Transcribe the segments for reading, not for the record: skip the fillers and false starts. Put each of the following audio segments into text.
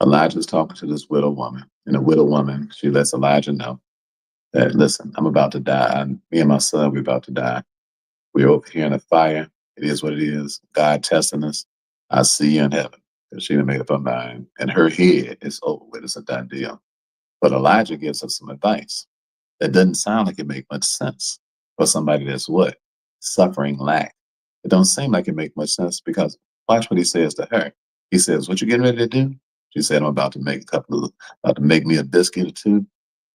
Elijah's talking to this widow woman, and the widow woman, she lets Elijah know that, listen, I'm about to die. Me and my son, we're about to die. We're over here in the fire. It is what it is. God testing us. I see you in heaven. Because she done made up her mind. And her head is over with. It's a done deal. But Elijah gives us some advice that doesn't sound like it makes much sense for somebody that's what? Suffering lack. It don't seem like it makes much sense because watch what he says to her. He says, what you getting ready to do? She said, I'm about to make about to make me a biscuit or two.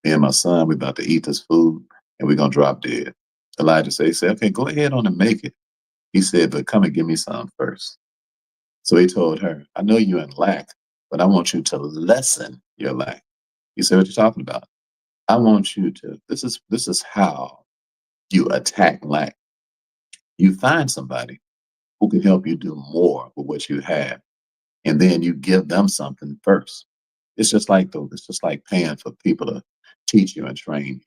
Me and my son, we're about to eat this food and we're going to drop dead. Elijah said, he said, okay, go ahead on and make it. He said, but come and give me some first. So he told her, I know you're in lack, but I want you to lessen your lack. He said, what you talking about? I want you to, this is how you attack lack. You find somebody who can help you do more with what you have, and then you give them something first. It's just like paying for people to teach you and train you.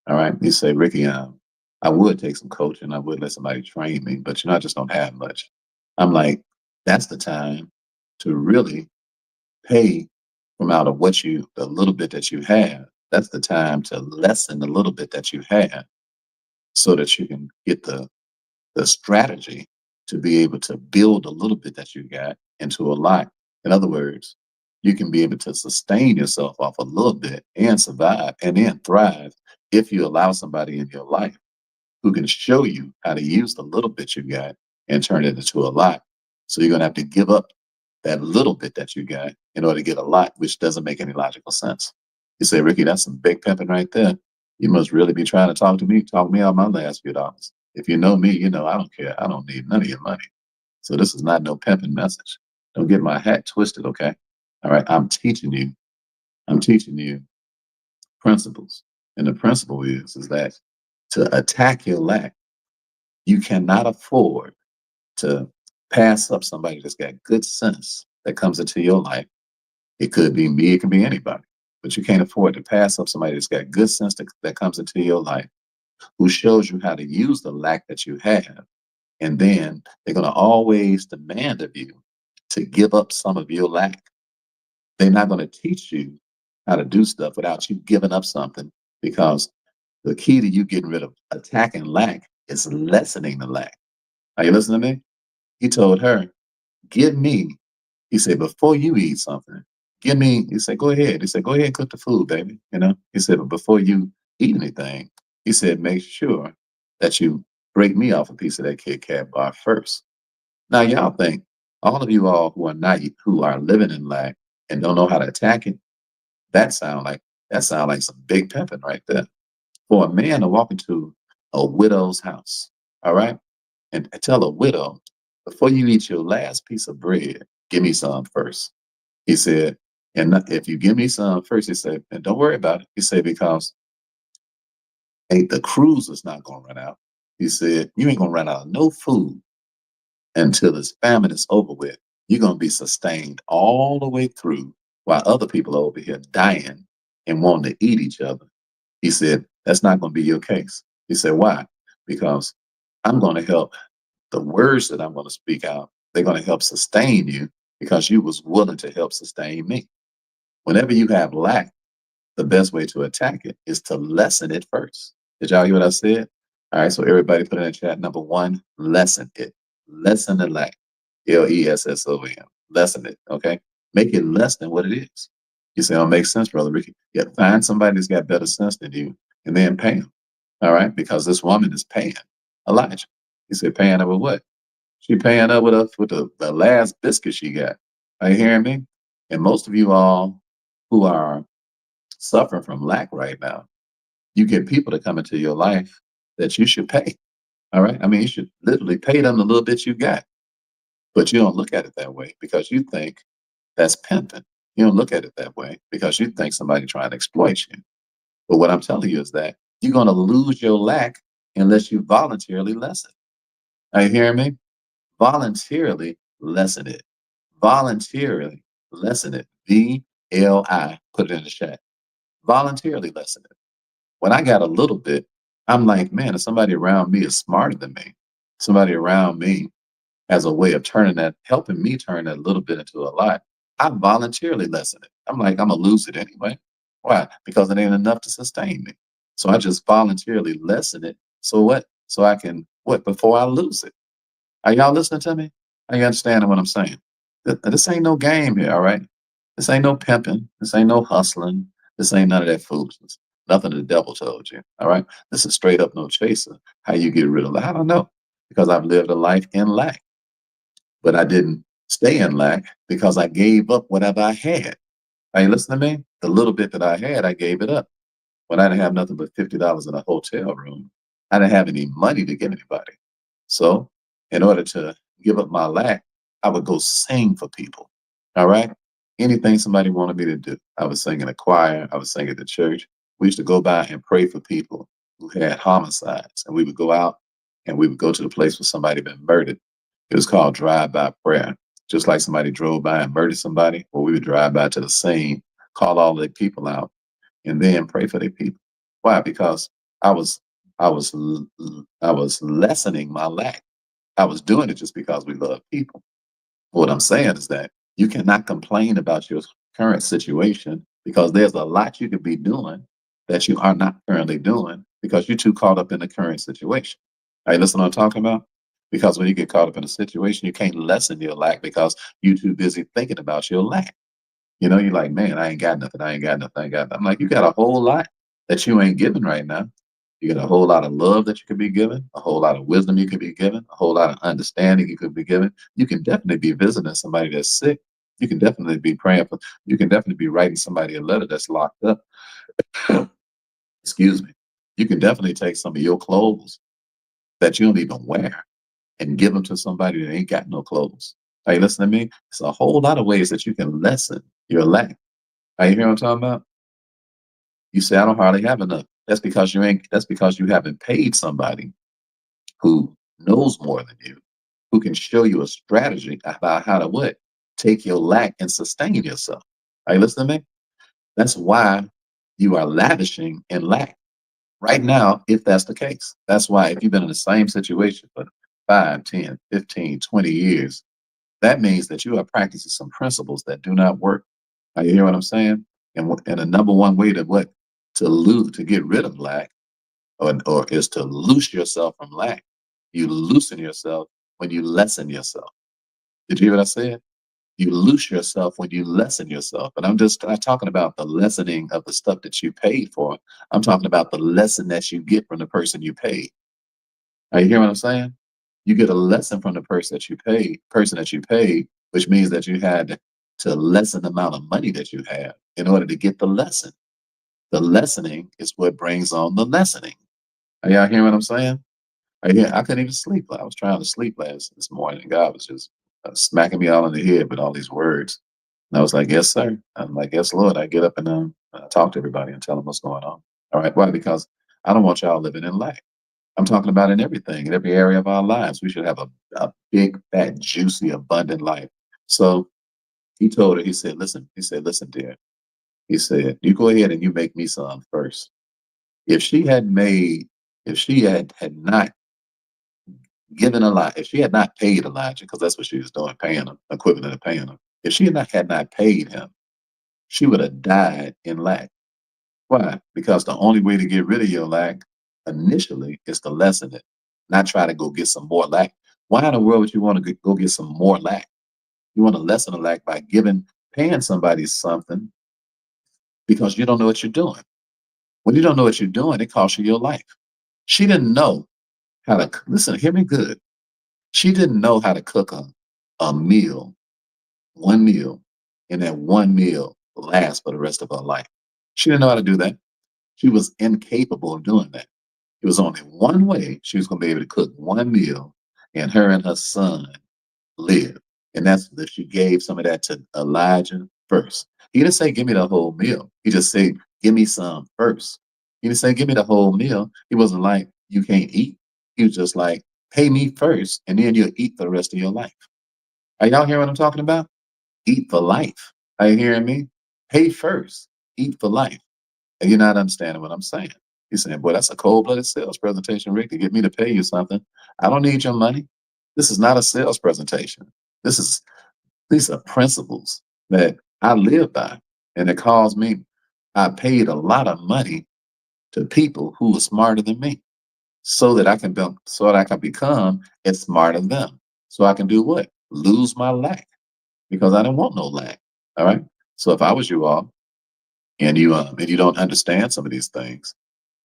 All right. You say, Ricky, I would take some coaching, I would let somebody train me, but I just don't have much. I'm like, that's the time to really pay from out of the little bit that you have. That's the time to lessen the little bit that you have so that you can get the strategy to be able to build a little bit that you got into a lot. In other words, you can be able to sustain yourself off a little bit and survive and then thrive if you allow somebody in your life who can show you how to use the little bit you got and turn it into a lot. So you're going to have to give up that little bit that you got in order to get a lot, which doesn't make any logical sense. You say, Ricky, that's some big pimping right there. You must really be trying to talk me out my last few dollars. If you know me, you know I don't care. I don't need none of your money. So this is not no pimping message. Don't get my hat twisted, okay? All right, I'm teaching you principles. And the principle is that to attack your lack, you cannot afford to pass up somebody that's got good sense that comes into your life. It could be me, it could be anybody. But you can't afford to pass up somebody that's got good sense that comes into your life, who shows you how to use the lack that you have. And then they're going to always demand of you to give up some of your lack. They're not going to teach you how to do stuff without you giving up something, because the key to you getting rid of attacking lack is lessening the lack. Are you listening to me? He told her, give me, he said, before you eat something, give me, he said, go ahead. He said, go ahead and cook the food, baby. He said, but before you eat anything, he said, make sure that you break me off a piece of that Kit Kat bar first. Now, y'all think, all of you all who are living in lack and don't know how to attack it, that sound like some big pimping right there. For a man to walk into a widow's house, all right, and tell a widow, before you eat your last piece of bread, give me some first. He said, and if you give me some first, he said, and don't worry about it. He said, because the cruise is not going to run out. He said, you ain't going to run out of no food until this famine is over with. You're going to be sustained all the way through while other people are over here dying and wanting to eat each other. He said, that's not going to be your case. He said, why? Because I'm going to help. The words that I'm going to speak out, they're going to help sustain you because you was willing to help sustain me. Whenever you have lack, the best way to attack it is to lessen it first. Did y'all hear what I said? All right, so everybody put in the chat, number one, lessen it. Lessen the lack. Lesson. Lessen it, okay? Make it less than what it is. You say, oh, makes sense, Brother Ricky. Yeah, find somebody that's got better sense than you and then pay them, all right? Because this woman is paying Elijah. He said, paying her with what? She paying up with the last biscuit she got. Are you hearing me? And most of you all who are suffering from lack right now, you get people to come into your life that you should pay. All right. I mean, you should literally pay them the little bit you got, but you don't look at it that way because you think that's pimping. You don't look at it that way because you think somebody trying to exploit you. But what I'm telling you is that you're going to lose your lack unless you voluntarily lessen. Are you hearing me? Voluntarily lessen it. Voluntarily lessen it. VLI. Put it in the chat. Voluntarily lessen it. When I got a little bit, I'm like, man, if somebody around me is smarter than me, somebody around me has a way of helping me turn that little bit into a lot, I voluntarily lessen it. I'm like, I'm gonna lose it anyway. Why? Because it ain't enough to sustain me. So I just voluntarily lessen it. So what? So I can what before I lose it. Are y'all listening to me? Are you understanding what I'm saying? This ain't no game here, all right? This ain't no pimping. This ain't no hustling. This ain't none of that foolishness. Nothing the devil told you, all right? This is straight up no chaser. How you get rid of it? I don't know. Because I've lived a life in lack, but I didn't stay in lack because I gave up whatever I had. Are you listening to me? The little bit that I had, I gave it up. When I didn't have nothing but $50 in a hotel room, I didn't have any money to give anybody. So, in order to give up my lack, I would go sing for people. All right. Anything somebody wanted me to do, I would sing in a choir. I would sing at the church. We used to go by and pray for people who had homicides, and we would go out and we would go to the place where somebody had been murdered. It was called drive-by prayer. Just like somebody drove by and murdered somebody, well, we would drive by to the scene, call all the people out, and then pray for their people. Why? Because I was I was I was lessening my lack. I was doing it just because we love people. What I'm saying is that you cannot complain about your current situation because there's a lot you could be doing that you are not currently doing because you're too caught up in the current situation. Are you listening to what I'm talking about? Because when you get caught up in a situation, you can't lessen your lack because you're too busy thinking about your lack. You know, you're like, man, I ain't got nothing. I ain't got nothing. I ain't got nothing. I'm like, you got a whole lot that you ain't giving right now. You got a whole lot of love that you could be given, a whole lot of wisdom you could be given, a whole lot of understanding you could be given. You can definitely be visiting somebody that's sick. You can definitely be praying for, you can definitely be writing somebody a letter that's locked up. Excuse me. You can definitely take some of your clothes that you don't even wear and give them to somebody that ain't got no clothes. Are you listening to me? It's a whole lot of ways that you can lessen your lack. Are you hearing what I'm talking about? You say, I don't hardly have enough. That's because you haven't paid somebody who knows more than you, who can show you a strategy about how to what? Take your lack and sustain yourself. Are you listening to me? That's why you are lavishing in lack right now, if that's the case. That's why if you've been in the same situation for 5, 10, 15, 20 years, that means that you are practicing some principles that do not work. Are you hear what I'm saying? And the number one way to what? To get rid of lack or is to loose yourself from lack. You loosen yourself when you lessen yourself. Did you hear what I said? You loose yourself when you lessen yourself. And I'm just not talking about the lessening of the stuff that you paid for. I'm talking about the lesson that you get from the person you paid. Are you hear what I'm saying? You get a lesson from the person that you paid, which means that you had to lessen the amount of money that you have in order to get the lesson. The lessening is what brings on the lessening. Are y'all hearing what I'm saying? I couldn't even sleep. I was trying to sleep this morning, and God was just smacking me all in the head with all these words. And I was like, "Yes, sir." I'm like, "Yes, Lord." I get up and talk to everybody and tell them what's going on. All right, why? Because I don't want y'all living in lack. I'm talking about in everything, in every area of our lives. We should have a big, fat, juicy, abundant life. So he told her, listen, dear. He said, you go ahead and you make me some first. If she had made, if she had not given Elijah, if she had not paid Elijah, because that's what she was doing, paying him, equivalent of paying him. If she had not paid him, she would have died in lack. Why? Because the only way to get rid of your lack initially is to lessen it, not try to go get some more lack. Why in the world would you want to go get some more lack? You want to lessen the lack by paying somebody something because you don't know what you're doing. When you don't know what you're doing, it costs you your life. She didn't know how to listen. Hear me good. She didn't know how to cook a meal, one meal, and that one meal lasts for the rest of her life. She didn't know how to do that. She was incapable of doing that. It was only one way she was going to be able to cook one meal, and her and her son live. And that's that she gave some of that to Elijah first. He didn't say, give me the whole meal. He just said, give me some first. He didn't say, give me the whole meal. He wasn't like, you can't eat. He was just like, pay me first, and then you'll eat for the rest of your life. Are y'all hearing what I'm talking about? Eat for life. Are you hearing me? Pay first, eat for life. And you're not understanding what I'm saying. You're saying, boy, that's a cold-blooded sales presentation, Rick, to get me to pay you something. I don't need your money. This is not a sales presentation. This is These are principles. that I live by. And it caused me, I paid a lot of money to people who were smarter than me so that I can be, so that I can become as smart as them. So I can do what? Lose my lack because I don't want no lack. All right. So if I was you all and you don't understand some of these things,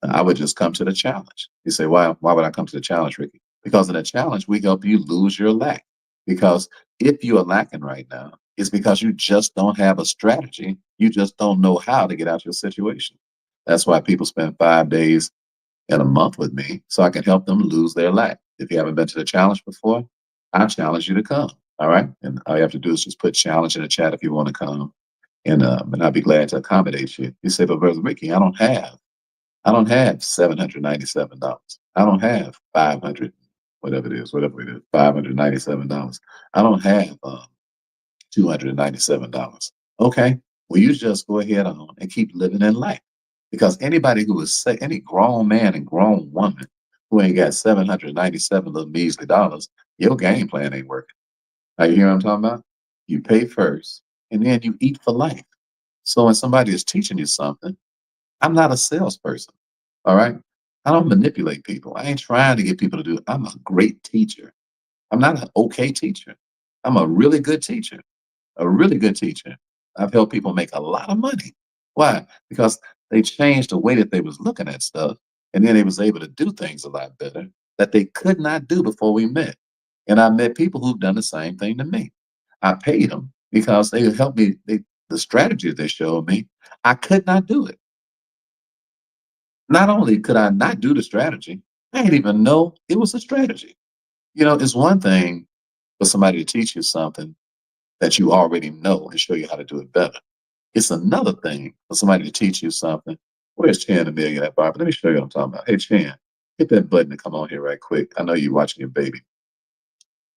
I would just come to the challenge. You say, why would I come to the challenge, Ricky? Because in the challenge, we help you lose your lack. Because if you are lacking right now, it's because you just don't have a strategy. You just don't know how to get out your situation. That's why people spend 5 days in a month with me so I can help them lose their lack. If you haven't been to the challenge before, I challenge you to come. All right. And all you have to do is just put challenge in the chat if you want to come. And I'd be glad to accommodate you. You say, but Brother Ricky, I don't have $797. I don't have 500, whatever it is, $597. I don't have $297. Okay, well, you just go ahead on and keep living in life. Because anybody who is say any grown man and grown woman who ain't got 797 little measly dollars, your game plan ain't working. Are you hear what I'm talking about? You pay first and then you eat for life. So when somebody is teaching you something, I'm not a salesperson. All right. I don't manipulate people. I ain't trying to get people to do it. I'm a great teacher. I'm not an okay teacher. I'm a really good teacher, a really good teacher. I've helped people make a lot of money. Why? Because they changed the way that they was looking at stuff, and then they was able to do things a lot better that they could not do before we met. And I met people who've done the same thing to me. I paid them because they helped me. The strategies they showed me, I could not do it. Not only could I not do the strategy, I didn't even know it was a strategy. It's one thing for somebody to teach you something that you already know and show you how to do it better. It's another thing for somebody to teach you something. Where's Chan the Millionaire Barber? Let me show you what I'm talking about. Hey, Chan, hit that button to come on here right quick. I know you're watching your baby.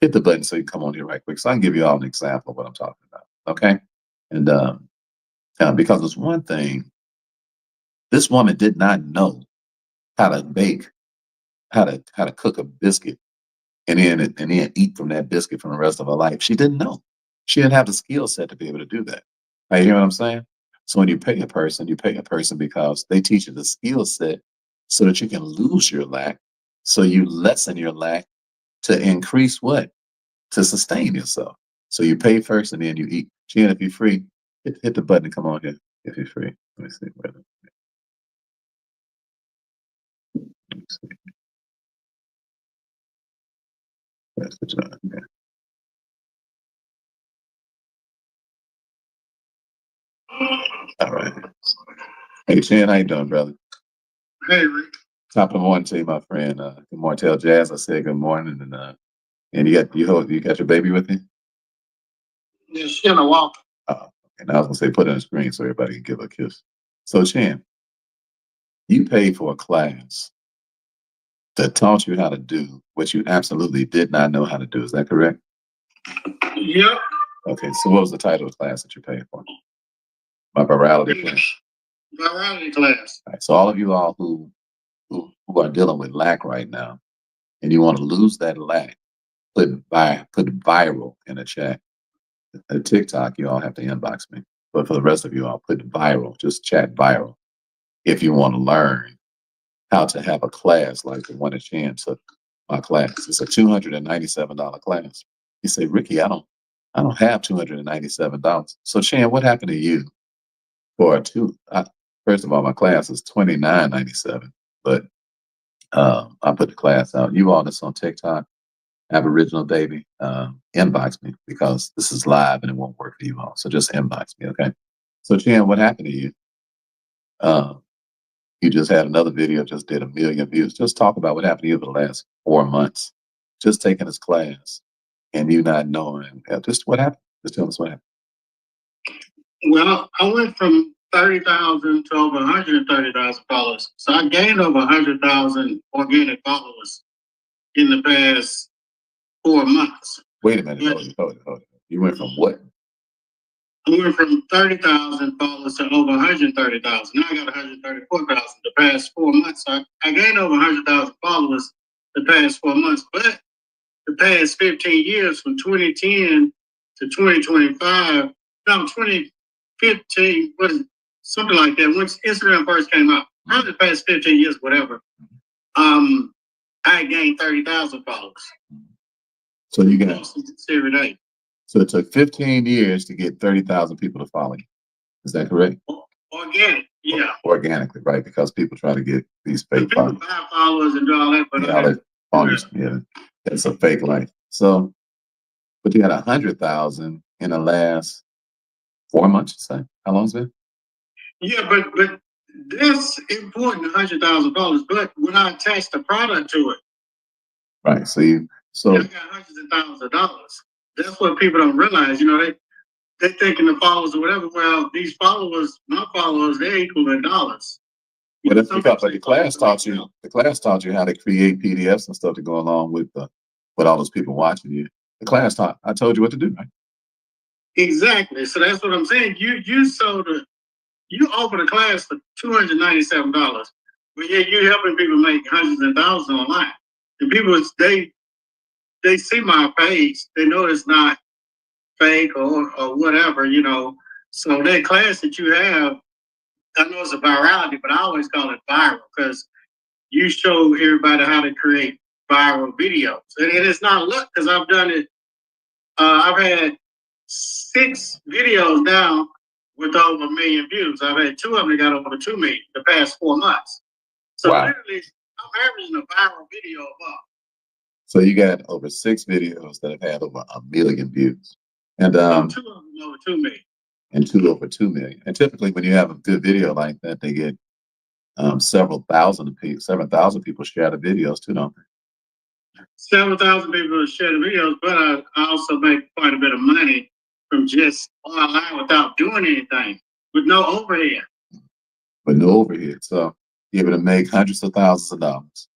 Hit the button so you can come on here right quick so I can give you all an example of what I'm talking about. Okay? And because it's one thing, this woman did not know how to bake, how to cook a biscuit and then eat from that biscuit for the rest of her life. She didn't know. She didn't have the skill set to be able to do that. You hear what I'm saying? So when you pay a person because they teach you the skill set so that you can lose your lack. So you lessen your lack to increase what? To sustain yourself. So you pay first and then you eat. Jen, if you're free, hit the button and come on here if you're free. Let me see. Let me see. That's the time. Yeah. All right. Hey, Chen, how you doing, brother? Hey, Rick. Top of the morning to you, my friend. Good morning. Tell Jazz I said good morning, and you got your baby with you? Yeah, she in a walk. And I was gonna say put it on the screen so everybody can give her a kiss. So, Chan, you paid for a class that taught you how to do what you absolutely did not know how to do. Is that correct? Yep. Okay. So, what was the title of the class that you paid for? My virality class. Virality class. All right, so all of you all who are dealing with lack right now, and you want to lose that lack, put viral in the chat. At TikTok, you all have to inbox me. But for the rest of you, I'll put viral, just chat viral. If you want to learn how to have a class like the one that Chan took, my class. It's a $297 class. You say, Ricky, I don't have $297. So Chan, what happened to you for first of all, my class is $29.97, but I put the class out. You all that's on TikTok, Aboriginal baby, inbox me because this is live and it won't work for you all. So just inbox me, okay? So Chan, what happened to you? You just had another video, just did 1 million views. Just talk about what happened to you for the last 4 months. Just taking this class and you not knowing. Just what happened? Just tell us what happened. Well, I went from 30,000 to over 130,000 followers. So I gained over 100,000 organic followers in the past 4 months. Wait a minute. Hold it. You went from what? I went from 30,000 followers to over 130,000. Now I got 134,000 the past 4 months. So I gained over 100,000 followers the past 4 months. But the past 15 years, from 2010 to 2025, no, 2015, something like that. When Instagram first came out, probably the past 15 years, whatever. I gained 30,000 followers. So you got every day. So it took 15 years to get 30,000 people to follow you. Is that correct? Organic, yeah. Organically, right? Because people try to get these fake followers. People buy followers and do all that, but yeah, it's a fake life. So, but you had 100,000 in the last 4 months. You say how long's it been? Yeah, but that's important, $100,000. But when I attach the product to it, right? So I got hundreds of thousands of dollars. That's what people don't realize. You know, they thinking the followers or whatever. Well, these followers, my followers, they're equal in dollars. But that's because the class taught you. The class taught you how to create PDFs and stuff to go along with all those people watching you. The class taught. I told you what to do, right? Exactly. So that's what I'm saying. You offered a class for $297, but yet you're helping people make hundreds and thousands online. And people, they see my page, they know it's not fake or whatever, you know. So that class that you have, I know it's a virality, but I always call it viral because you show everybody how to create viral videos. And it's not luck because I've done it. I've had 6 videos now with over 1 million views. I've had 2 of them that got over 2 million the past 4 months. So literally, I'm averaging a viral video a month. So you got over 6 videos that have had over 1 million views, and 2 of them over 2 million. And 2 over 2 million. And typically, when you have a good video like that, they get several thousand people share the videos too, don't they? 7,000 people share the videos, but I also make quite a bit of money from just online without doing anything, with no overhead. With no overhead. So you're able to make hundreds of thousands of dollars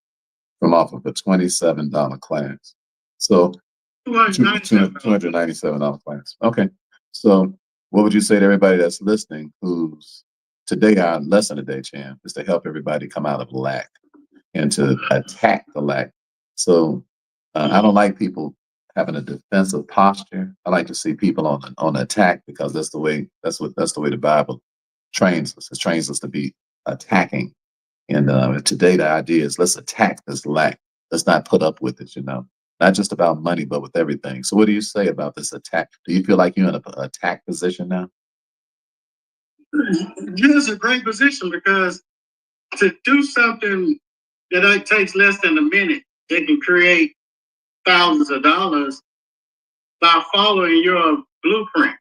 from off of a $27 class. So $297 class. Okay. So what would you say to everybody that's listening who's today, our lesson today, Chan, is to help everybody come out of lack and to attack the lack. So I don't like people having a defensive posture. I like to see people on attack because that's the way the Bible trains us. It trains us to be attacking. And today the idea is let's attack this lack. Let's not put up with it, you know. Not just about money, but with everything. So what do you say about this attack? Do you feel like you're in an attack position now? It's a great position because to do something that takes less than a minute, they can create thousands of dollars by following your blueprint.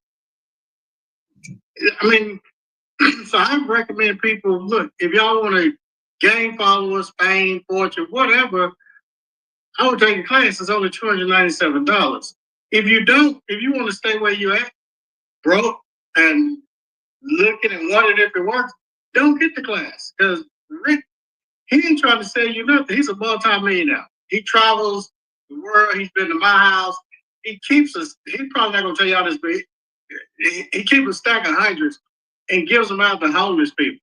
I mean, so I recommend people, look, if y'all want to gain followers, fame, fortune, whatever, I would take a class. It's only $297. If you want to stay where you're at, broke, and looking and wondering if it works, don't get the class. Because Rick, he ain't trying to sell you nothing. He's a multi-millionaire. He travels the world. He's been to my house. He keeps us, he's probably not going to tell y'all this, but he keeps a stack of hundreds and gives them out to homeless people.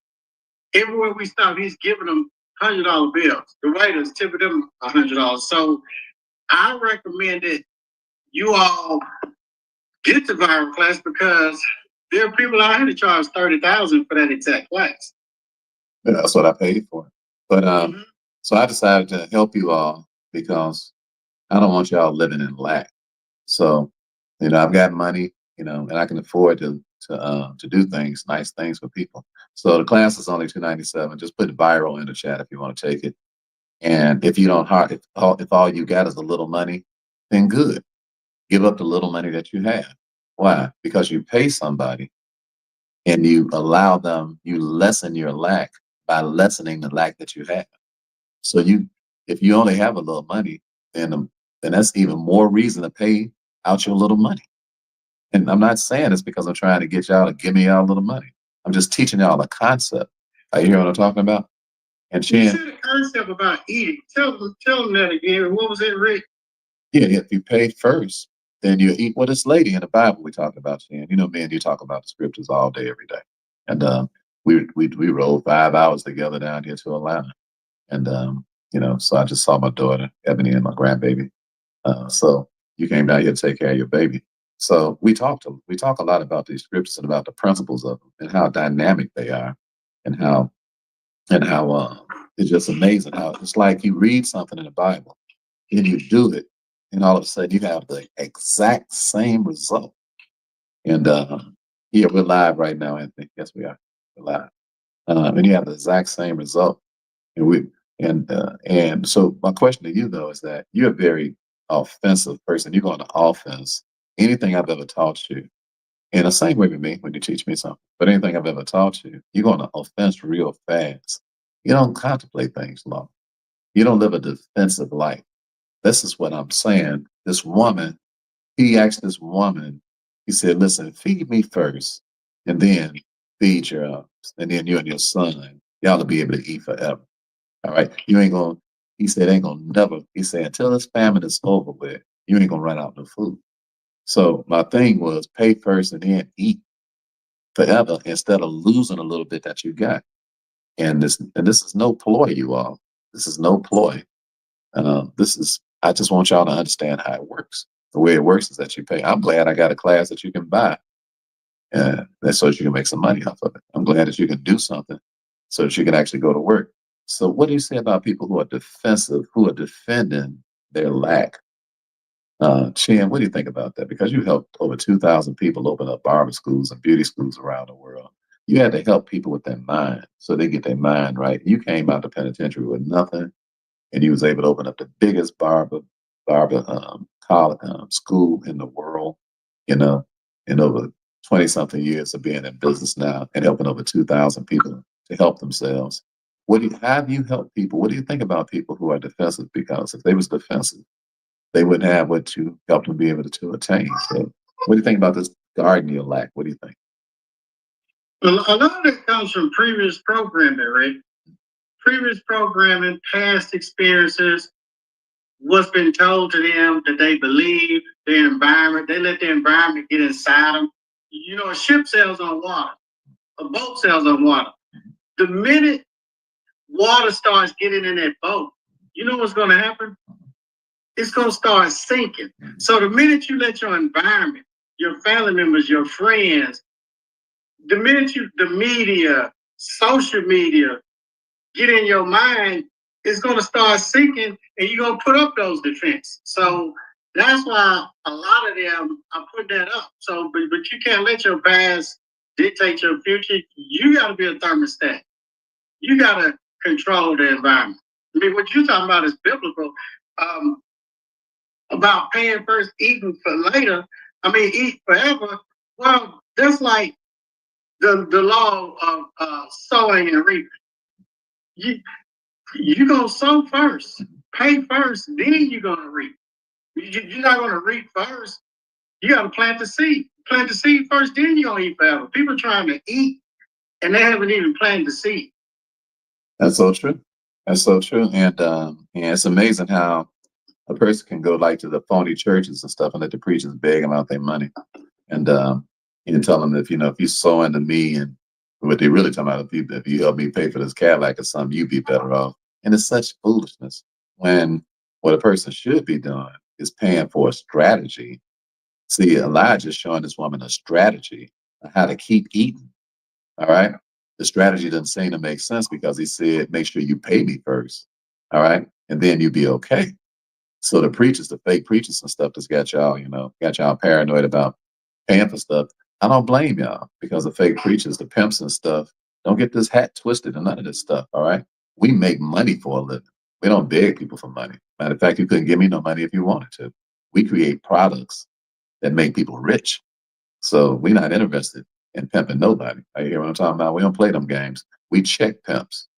Everywhere we stop, he's giving them $100 bills. The waiters tipping them $100. So I recommend that you all get the viral class because there are people out here that charge $30,000 for that exact class. Yeah, that's what I paid for. But so I decided to help you all because I don't want y'all living in lack. So, you know, I've got money, you know, and I can afford to do things, nice things for people. So the class is only $297. Just put viral in the chat if you want to take it. And if you don't, if all you got is a little money, then good. Give up the little money that you have. Why? Because you pay somebody and you allow them, you lessen your lack by lessening the lack that you have. So if you only have a little money, then that's even more reason to pay out your little money. And I'm not saying it's because I'm trying to get y'all to give me y'all a little money. I'm just teaching y'all a concept. Are you hear what I'm talking about? And Chan, you said a concept about eating. Tell them that again. What was it, Rick? Yeah, if you pay first, then you eat. Well, this lady in the Bible we talked about, Chan. You know, me and you talk about the scriptures all day, every day. And we rode 5 hours together down here to Atlanta. And you know, so I just saw my daughter, Ebony, and my grandbaby. So you came down here to take care of your baby. So we talk a lot about these scriptures and about the principles of them and how dynamic they are, and how it's just amazing how it's like you read something in the Bible and you do it, and all of a sudden you have the exact same result. And yeah, we're live right now, Anthony. Yes, we are. We're live. And you have the exact same result. And we and so my question to you though is that you're a very offensive person. You go on the offense. Anything I've ever taught you, and the same way with me when you teach me something, but anything I've ever taught you, you're going to offense real fast. You don't contemplate things long. You don't live a defensive life. This is what I'm saying. This woman, he asked this woman, he said, listen, feed me first, and then feed and then you and your son, y'all will be able to eat forever. All right. You ain't gonna, he said, ain't gonna never, he said, until this famine is over with, you ain't gonna run out of food. So my thing was pay first and then eat forever instead of losing a little bit that you got. And this is no ploy, you all. This is no ploy. This is I just want y'all to understand how it works. The way it works is that you pay. I'm glad I got a class that you can buy, and that's so that you can make some money off of it. I'm glad that you can do something so that you can actually go to work. So what do you say about people who are defensive, who are defending their lack? Chin, what do you think about that? Because you helped over 2,000 people open up barber schools and beauty schools around the world. You had to help people with their mind so they get their mind right. You came out the penitentiary with nothing, and you was able to open up the biggest barber college, school in the world, you know, in over 20 something years of being in business now and helping over 2,000 people to help themselves. Have you helped people? What do you think about people who are defensive? Because if they was defensive, they wouldn't have what you helped them be able to attain. So what do you think about this garden you lack? What do you think? Well, a lot of it comes from previous programming, right? Previous programming, past experiences, what's been told to them that they believe, their environment, they let their environment get inside them. You know, a ship sails on water, a boat sails on water. The minute water starts getting in that boat, you know what's going to happen? It's going to start sinking. So the minute you let your environment, your family members, your friends, the media, social media, get in your mind, it's going to start sinking and you're going to put up those defenses. So that's why a lot of them are putting that up. So, but you can't let your past dictate your future. You got to be a thermostat. You got to control the environment. I mean, what you're talking about is biblical. About paying first, eating for later. I mean, eat forever. Well, that's like the law of sowing and reaping. You, you're going to sow first, pay first, then you're going to reap. You're not going to reap first. You got to plant the seed. Plant the seed first, then you're going to eat forever. People are trying to eat and they haven't even planted the seed. That's so true. That's so true. And it's amazing how a person can go like to the phony churches and stuff and let the preachers beg them out their money. And you tell them if you sow into me, and what they really talking about, if you help me pay for this Cadillac or something, you'd be better off. And it's such foolishness when what a person should be doing is paying for a strategy. See, Elijah's showing this woman a strategy on how to keep eating. All right. The strategy doesn't seem to make sense because he said, make sure you pay me first. All right. And then you'll be okay. So the preachers, the fake preachers and stuff that's got y'all paranoid about paying for stuff. I don't blame y'all because the fake preachers, the pimps and stuff, don't get this hat twisted and none of this stuff. All right. We make money for a living. We don't beg people for money. Matter of fact, you couldn't give me no money if you wanted to. We create products that make people rich. So we're not interested in pimping nobody. You hear what I'm talking about? We don't play them games. We check pimps.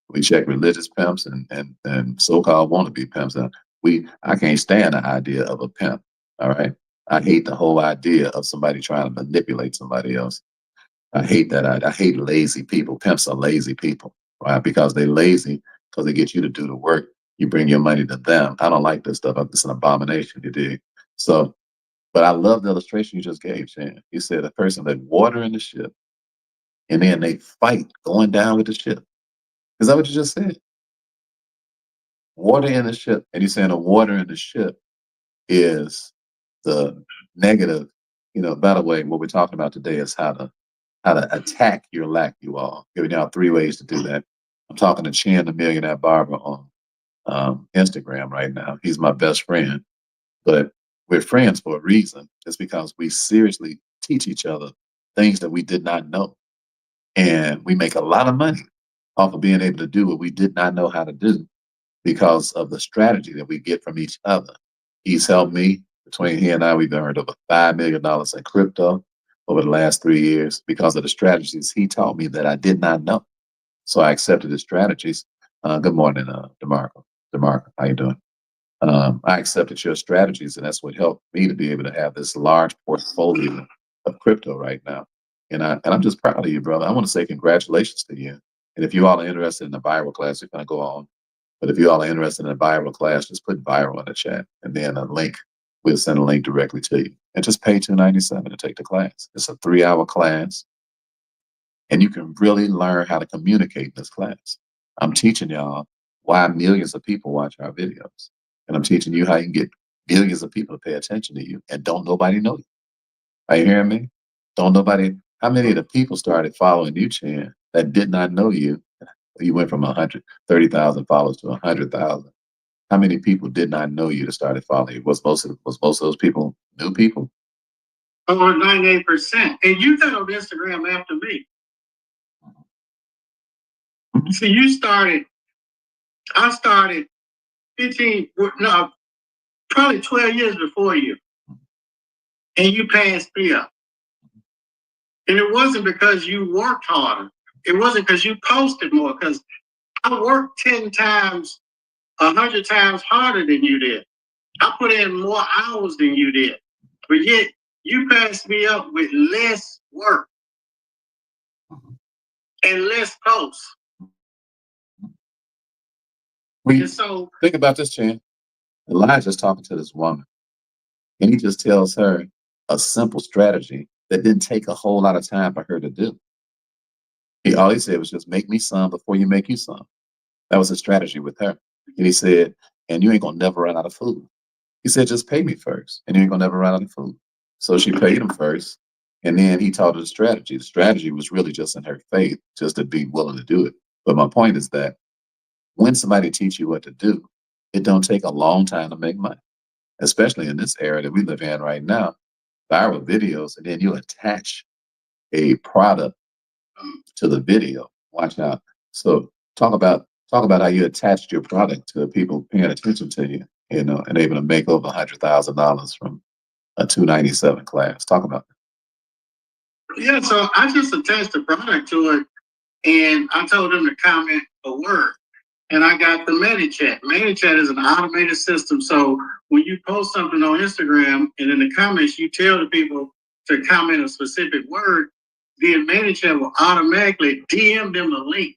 We check religious pimps and so-called wannabe pimps. I can't stand the idea of a pimp. All right. I hate the whole idea of somebody trying to manipulate somebody else. I hate that. I hate lazy people. Pimps are lazy people, right? Because they're lazy because they get you to do the work. You bring your money to them. I don't like this stuff. It's an abomination, you dig? So, but I love the illustration you just gave, Shan. You said a person let water in the ship and then they fight going down with the ship. Is that what you just said? Water in the ship. And you're saying the water in the ship is the negative By the way, what we're talking about today is how to attack your lack, you all. Giving y'all 3 ways to do that. I'm talking to Chan, the millionaire barber, on Instagram right now. He's my best friend, but we're friends for a reason. It's because we seriously teach each other things that we did not know. And we make a lot of money off of being able to do what we did not know how to do because of the strategy that we get from each other. He's helped me. Between he and I, we've earned over $5 million in crypto over the last 3 years because of the strategies he taught me that I did not know. So I accepted his strategies. Good morning, DeMarco. DeMarco, how you doing? I accepted your strategies, and that's what helped me to be able to have this large portfolio of crypto right now. And I'm just proud of you, brother. I want to say congratulations to you. And if you all are interested in the viral class, we're going to go on. But if you all are interested in a viral class, just put viral in the chat, and then a link. We'll send a link directly to you, and just pay $297 to take the class. It's a 3-hour class, and you can really learn how to communicate in this class. I'm teaching y'all why millions of people watch our videos, and I'm teaching you how you can get billions of people to pay attention to you, and don't nobody know you. Are you hearing me? Don't nobody. How many of the people started following you, Chan, that did not know you? You went from 130,000 followers to 100,000. How many people did not know you that started following you? Was most of those people new people? Over 98%. And you got on Instagram after me. See, I started probably 12 years before you. And you passed me up. And it wasn't because you worked harder. It wasn't because you posted more, because I worked 10 times, 100 times harder than you did. I put in more hours than you did. But yet, you passed me up with less work and less posts. And so, think about this, Chan. Elijah's talking to this woman, and he just tells her a simple strategy that didn't take a whole lot of time for her to do. All he said was just make me some before you make you some. That was his strategy with her. And he said, and you ain't gonna never run out of food. He said, just pay me first, and you ain't gonna never run out of food. So she paid him first, and then he taught her the strategy. The strategy was really just in her faith, just to be willing to do it. But my point is that when somebody teach you what to do, it don't take a long time to make money, especially in this era that we live in right now. Viral videos, and then you attach a product to the video. Watch out. So talk about how you attached your product to people paying attention to you, and able to make over $100,000 from a 297 class. Talk about that. Yeah, so I just attached the product to it, and I told them to comment a word. And I got the ManyChat. ManyChat is an automated system. So when you post something on Instagram and in the comments, you tell the people to comment a specific word, then ManyChat will automatically DM them the link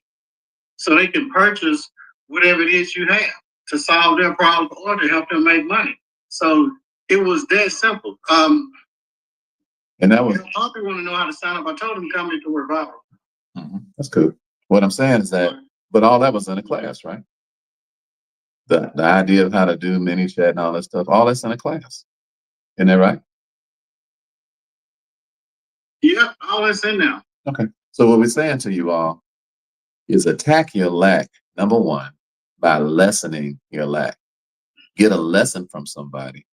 so they can purchase whatever it is you have to solve their problem or to help them make money. So it was that simple. And that was. People want to know how to sign up. I told them comment the word viral. That's cool. What I'm saying is that, but all that was in a class, right? The idea of how to do ManyChat and all that stuff, all that's in a class. Isn't that right? Yeah, all that's in there. Okay. So what we're saying to you all is attack your lack, number one, by lessening your lack. Get a lesson from somebody.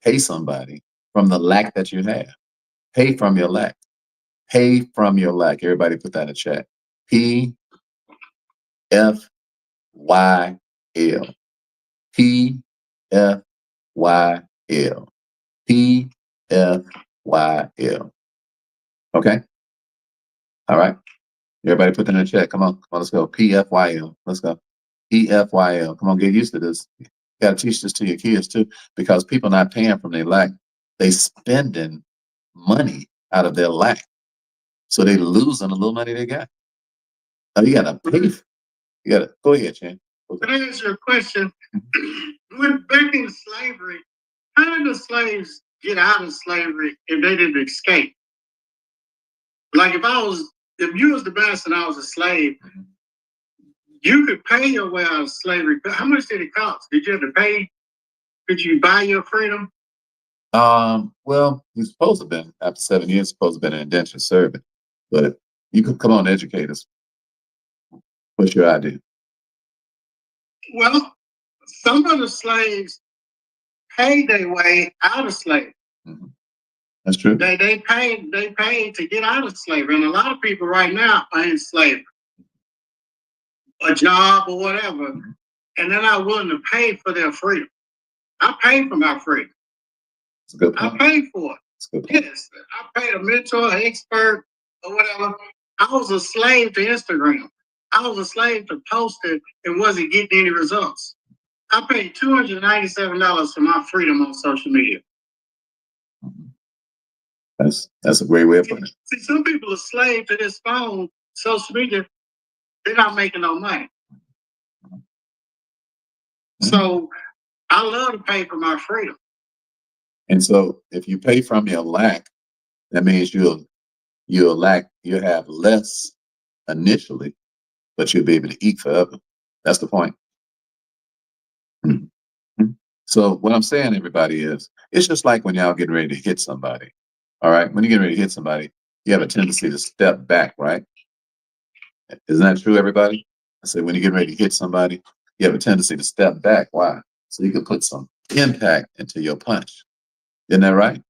Pay somebody from the lack that you have. Pay from your lack. Pay from your lack. Everybody put that in the chat. PFYL. PFYL. PFYL. Okay? All right. Everybody put that in the chat. Come on, let's go. PFYL. Let's go. PFYL. Come on, get used to this. You got to teach this to your kids too, because people not paying from their lack. They spending money out of their lack. So they losing the little money they got. Now you got to pay. You got to go ahead, Chan. Can I answer your question? When back in slavery, how did the slaves get out of slavery if they didn't escape? Like if you was the master and I was a slave, you could pay your way out of slavery. But how much did it cost? Did you have to pay? Could you buy your freedom? Well, he's supposed to have been after 7 years, supposed to have been an indentured servant. But you could come on, educate us. What's your idea? Well, some of the slaves paid their way out of slavery. Mm-hmm. That's true. They paid to get out of slavery, and a lot of people right now are in slavery, a job or whatever, and they're not willing to pay for their freedom. I paid for my freedom. That's a good point. I paid for it. That's a good point. Yes, I paid a mentor, an expert, or whatever. I was a slave to Instagram. I was a slave to posting and wasn't getting any results. I paid $297 for my freedom on social media. That's a great way of putting it. See, some people are slave to this phone, social media. They're not making no money. So I love to pay for my freedom. And so if you pay from your lack, that means you'll have less initially, but you'll be able to eat forever. That's the point. Mm-hmm. So what I'm saying, everybody, is it's just like when y'all getting ready to hit somebody. All right. When you get ready to hit somebody, you have a tendency to step back, right? Isn't that true, everybody? I said, when you get ready to hit somebody, you have a tendency to step back. Why? So you can put some impact into your punch. Isn't that right?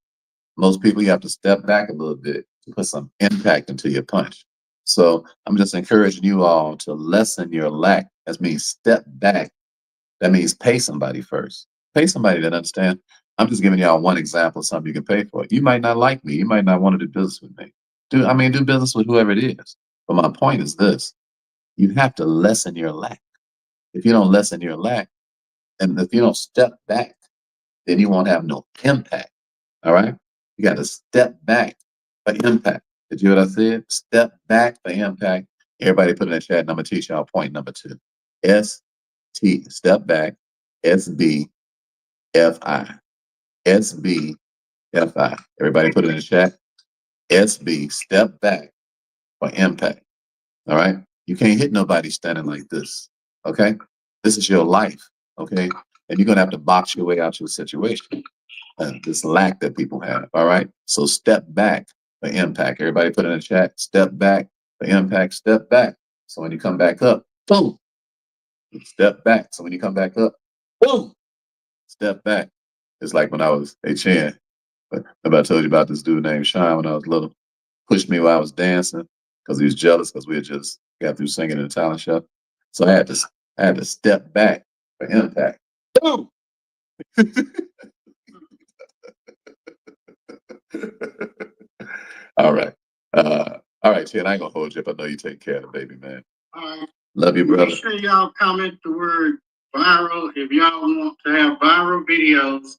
Most people, you have to step back a little bit to put some impact into your punch. So I'm just encouraging you all to lessen your lack. That means step back. That means pay somebody first. Pay somebody that understands. I'm just giving y'all one example of something you can pay for. You might not like me. You might not want to do business with me. Do business with whoever it is. But my point is this. You have to lessen your lack. If you don't lessen your lack, and if you don't step back, then you won't have no impact. All right? You got to step back for impact. Did you hear what I said? Step back for impact. Everybody put in the chat, and I'm going to teach y'all point number 2. S-T, step back, S-B-F-I. S-B-F-I. Everybody put it in the chat. S-B, step back for impact. All right? You can't hit nobody standing like this. Okay? This is your life. Okay? And you're going to have to box your way out your situation. This lack that people have. All right? So step back for impact. Everybody put in the chat. Step back for impact. Step back. So when you come back up, boom. Step back. So when you come back up, boom. Step back. It's like when I was a Chan. Remember I told you about this dude named Sean when I was little. Pushed me while I was dancing because he was jealous because we had just got through singing in a talent show. So I had to step back for impact. Boom. All right. All right, Chan, I ain't gonna hold you up. I know you take care of the baby, man. Love you, brother. Make sure y'all comment the word viral if y'all want to have viral videos,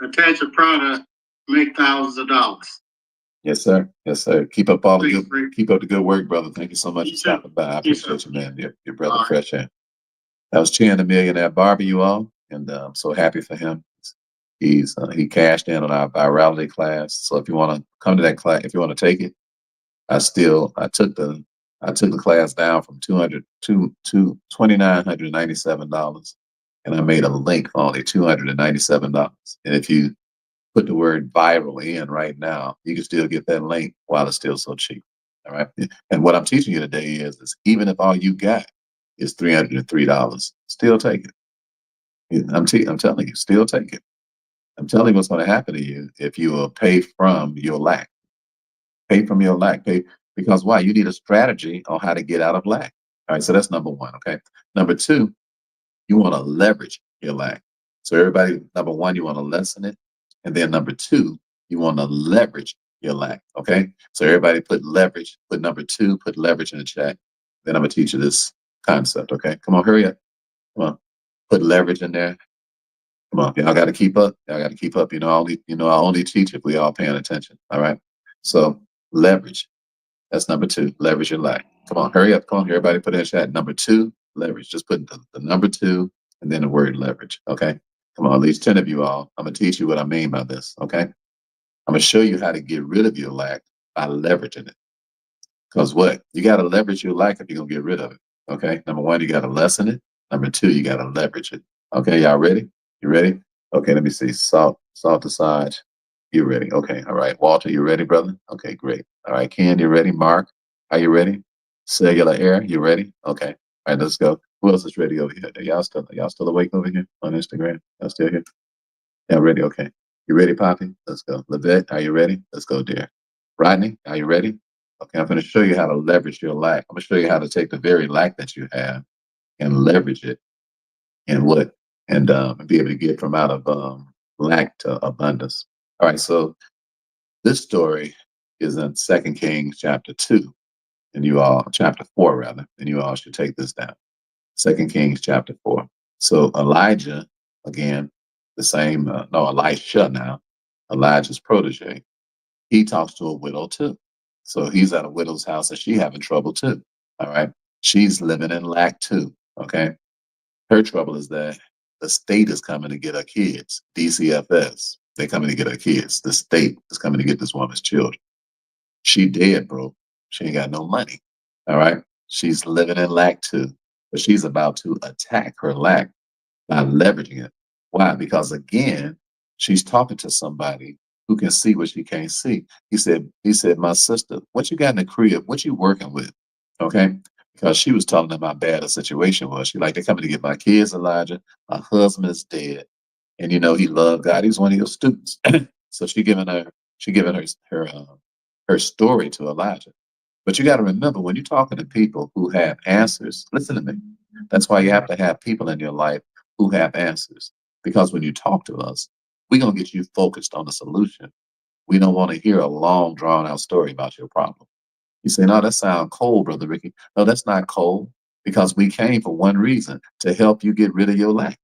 attach a product, make thousands of dollars. Yes, sir. Yes, sir. Keep up the good work, brother. Thank you so much for stopping by. I appreciate you, man. Your brother, Fresh Air. That was Chan the Millionaire Barber, you all, and I'm so happy for him. He cashed in on our virality class. So if you want to come to that class, if you want to take it, I took the class down from $200 to $2,997, and I made a link for only $297. And if you put the word viral in right now, you can still get that link while it's still so cheap. All right. And what I'm teaching you today is even if all you got is $303, still take it. I'm telling you, still take it. I'm telling you what's going to happen to you if you will pay from your lack. Pay from your lack. Pay because why? You need a strategy on how to get out of lack. All right. So that's number 1. Okay. Number 2, you want to leverage your lack. So everybody, number 1, you want to lessen it. And then number 2, you want to leverage your lack. Okay. So everybody put leverage, put number 2, put leverage in the chat. Then I'm going to teach you this concept. Okay. Come on, hurry up. Come on. Put leverage in there. Come on. Y'all got to keep up. Y'all got to keep up. I only teach if we all paying attention. All right. So leverage. That's number 2. Leverage your lack. Come on, hurry up. Come on, everybody put in the chat. Number 2, leverage. Just put the number 2 and then the word leverage. Okay. Come on, at least 10 of you all. I'm gonna teach you what I mean by this. Okay. I'm gonna show you how to get rid of your lack by leveraging it. Because what? You gotta leverage your lack if you're gonna get rid of it. Okay. Number 1, you gotta lessen it. Number 2, you gotta leverage it. Okay, y'all ready? You ready? Okay, let me see. Salt aside. You ready? Okay. All right. Walter, you ready, brother? Okay, great. All right. Ken, you ready? Mark, are you ready? Cellular Air, you ready? Okay. All right, let's go. Who else is ready over here? Are y'all still awake over here on Instagram? Y'all still here? Yeah, ready. Okay. You ready, Poppy? Let's go. Levette, are you ready? Let's go, dear. Rodney, are you ready? Okay, I'm going to show you how to leverage your lack. I'm going to show you how to take the very lack that you have and leverage it and be able to get from out of lack to abundance. All right, so this story is in 2 Kings chapter 2, and chapter 4 rather, and you all should take this down. 2 Kings chapter 4. So Elijah, again, Elisha now, Elijah's protege, he talks to a widow too. So he's at a widow's house and she having trouble too. All right. She's living in lack too. Okay. Her trouble is that the state is coming to get her kids. DCFS. They're coming to get her kids. The state is coming to get this woman's children. She dead, bro. She ain't got no money. All right. She's living in lack too. But she's about to attack her lack by leveraging it. Why? Because again, she's talking to somebody who can see what she can't see. He said, my sister, what you got in the crib? What you working with? Okay. Because she was telling them how bad the situation was. She like, they're coming to get my kids, Elijah. My husband is dead. And he loved God. He's one of your students. So she giving her story to Elijah. But you got to remember, when you're talking to people who have answers, listen to me. That's why you have to have people in your life who have answers. Because when you talk to us, we're going to get you focused on the solution. We don't want to hear a long, drawn out story about your problem. You say, no, that sounds cold, Brother Ricky. No, that's not cold, because we came for one reason, to help you get rid of your lack.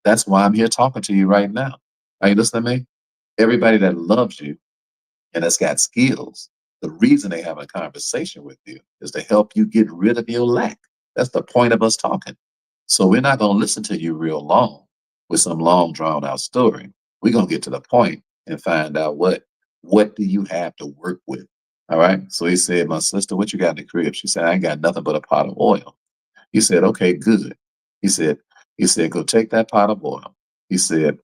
That's why I'm here talking to you right now. Are you listening to me? Everybody that loves you and that's got skills, the reason they have a conversation with you is to help you get rid of your lack. That's the point of us talking. So we're not going to listen to you real long with some long drawn out story. We're going to get to the point and find out what do you have to work with. All right. So he said, my sister, what you got in the crib? She said, I ain't got nothing but a pot of oil. He said, okay, good. He said, go take that pot of oil. He said,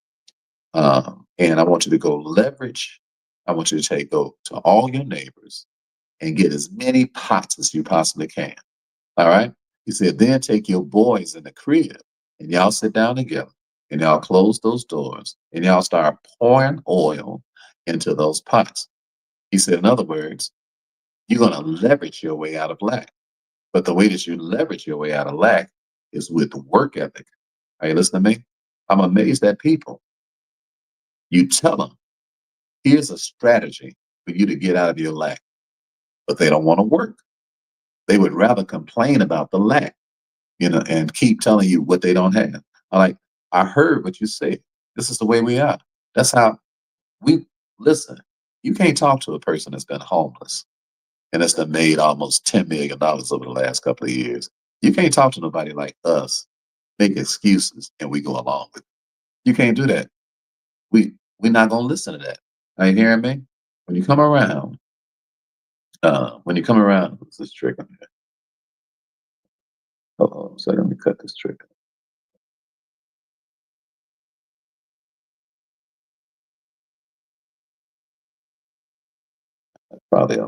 and I want you to go leverage. I want you to go to all your neighbors and get as many pots as you possibly can. All right. He said, then take your boys in the crib and y'all sit down together and y'all close those doors and y'all start pouring oil into those pots. He said, in other words, you're going to leverage your way out of lack. But the way that you leverage your way out of lack is with work ethic. Are you listening to me? I'm amazed at people. You tell them, here's a strategy for you to get out of your lack, but they don't want to work. They would rather complain about the lack, and keep telling you what they don't have. I heard what you said. This is the way we are. That's how we listen. You can't talk to a person that's been homeless and that's done made almost $10 million over the last couple of years. You can't talk to nobody like us, make excuses, and we go along with it. You can't do that. We're not gonna listen to that. Are you hearing me? When you come around, what's this trick on here? So let me cut this trick. Probably a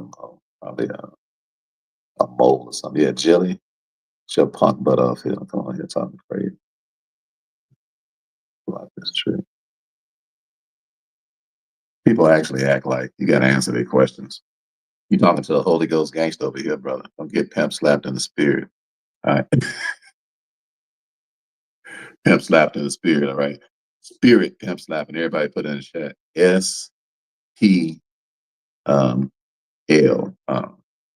mole or something. Yeah, Jelly. She'll punk butt off here. Come on here talking crazy. Block this trick. People actually act like you gotta answer their questions. You talking to a Holy Ghost gangster over here, brother. Don't get pimp slapped in the spirit. All right. Pimp slapped in the spirit, all right. Spirit pimp slapping. Everybody put it in the chat. SP L.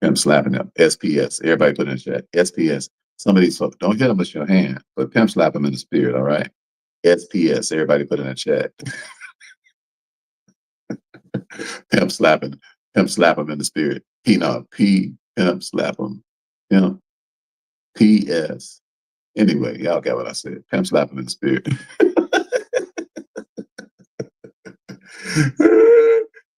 Pimp slapping them. SPS. Everybody put it in the chat. SPS. Some of these folks, don't hit them with your hand, but pimp slap them in the spirit, all right? SPS. Everybody put it in the chat. Pimp slapping. Pimp slap them in the spirit. Pimp slap them. Pimp. PS. Anyway, y'all got what I said. Pimp slap them in the spirit.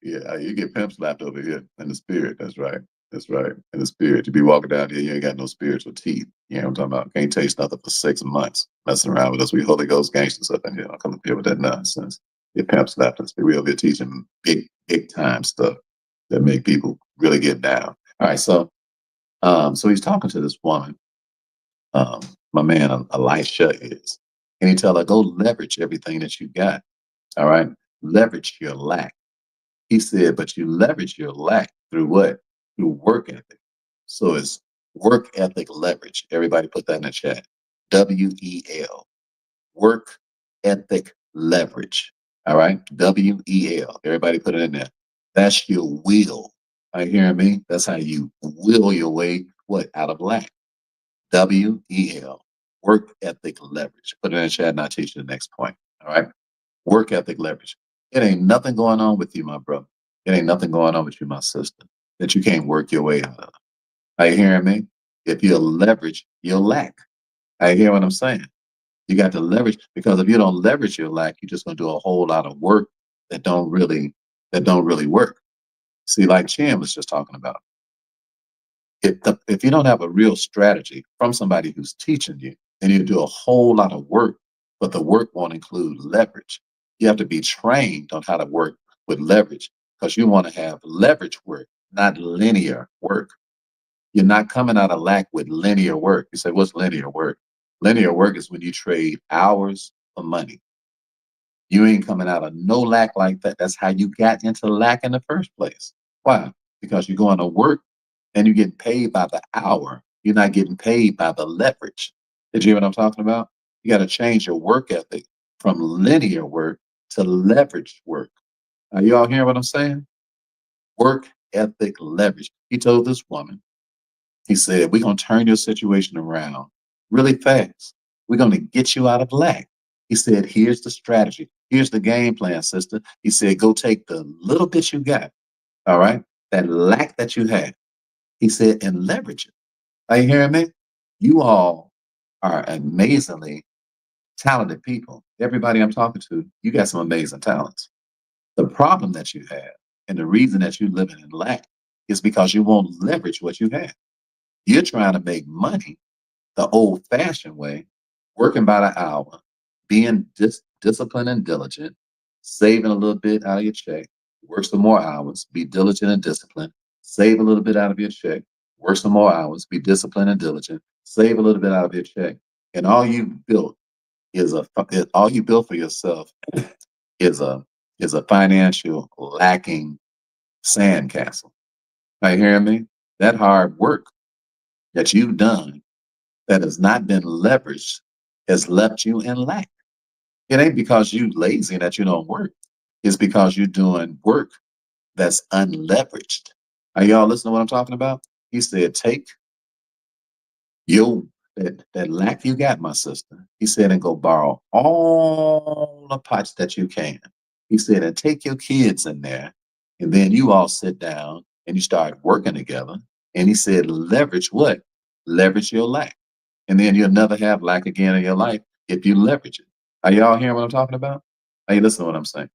Yeah, you get pimp slapped over here in the spirit. That's right. That's right. In the spirit. You be walking down here, you ain't got no spiritual teeth. You know what I'm talking about? Can't taste nothing for 6 months. Messing around with us. We Holy Ghost gangsters up in here. I'll come up here with that nonsense. Your pimps left us. We're over here teaching big time stuff that make people really get down. All right, so he's talking to this woman. Um, my man Elisha is, and he tell her, go leverage everything that you got. All right, leverage your lack. He said, but you leverage your lack through what? Through work ethic. So it's work ethic leverage. Everybody put that in the chat. WEL. Work ethic leverage. All right. WEL. Everybody put it in there. That's your will. Are you hearing me? That's how you will your way what? Out of lack. WEL. Work ethic leverage. Put it in the chat and I'll teach you the next point. All right. Work ethic leverage. It ain't nothing going on with you, my brother. It ain't nothing going on with you, my sister, that you can't work your way out of. Are you hearing me? If you leverage, you'll lack. I hear what I'm saying. You got to leverage because if you don't leverage your lack, you're just gonna do a whole lot of work that don't really work. See, like Chan was just talking about. If you don't have a real strategy from somebody who's teaching you, then you do a whole lot of work, but the work won't include leverage. You have to be trained on how to work with leverage because you want to have leverage work, not linear work. You're not coming out of lack with linear work. You say, what's linear work? Linear work is when you trade hours for money. You ain't coming out of no lack like that. That's how you got into lack in the first place. Why? Because you're going to work and you're getting paid by the hour. You're not getting paid by the leverage. Did you hear what I'm talking about? You got to change your work ethic from linear work to leverage work. Are you all hearing what I'm saying? Work ethic leverage. He told this woman, he said, we're going to turn your situation around really fast. We're going to get you out of lack. He said, here's the strategy. Here's the game plan, sister. He said, go take the little bit you got, all right, that lack that you had. He said, and leverage it. Are you hearing me? You all are amazingly talented people. Everybody I'm talking to, you got some amazing talents. The problem that you have and the reason that you're living in lack is because you won't leverage what you have. You're trying to make money the old fashioned way, working by the hour, being disciplined and diligent, saving a little bit out of your check, work some more hours, be diligent and disciplined, save a little bit out of your check, work some more hours, be disciplined and diligent, save a little bit out of your check. And all you built for yourself is a financial lacking sandcastle. Are you hearing me? That hard work that you've done that has not been leveraged has left you in lack. It ain't because you lazy that you don't work. It's because you're doing work that's unleveraged. Are y'all listening to what I'm talking about? He said, take that lack you got, my sister. He said, and go borrow all the pots that you can. He said, and take your kids in there, and then you all sit down and you start working together. And he said, leverage what? Leverage your lack. And then you'll never have lack again in your life if you leverage it. Are y'all hearing what I'm talking about? Are you listening to what I'm saying?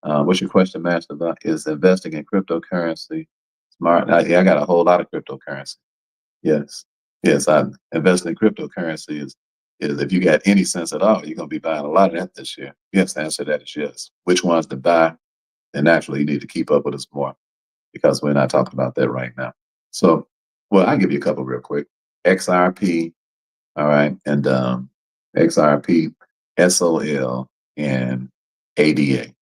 What's your question, Master? About is investing in cryptocurrency smart? Yeah, I got a whole lot of cryptocurrency. Yes, yes, I invest in cryptocurrency. Is if you got any sense at all, you're gonna be buying a lot of that this year. Yes, the answer to that is yes. Which ones to buy? And naturally, you need to keep up with us more because we're not talking about that right now. So, well, I'll give you a couple real quick. XRP, all right, and XRP, SOL, and ADA.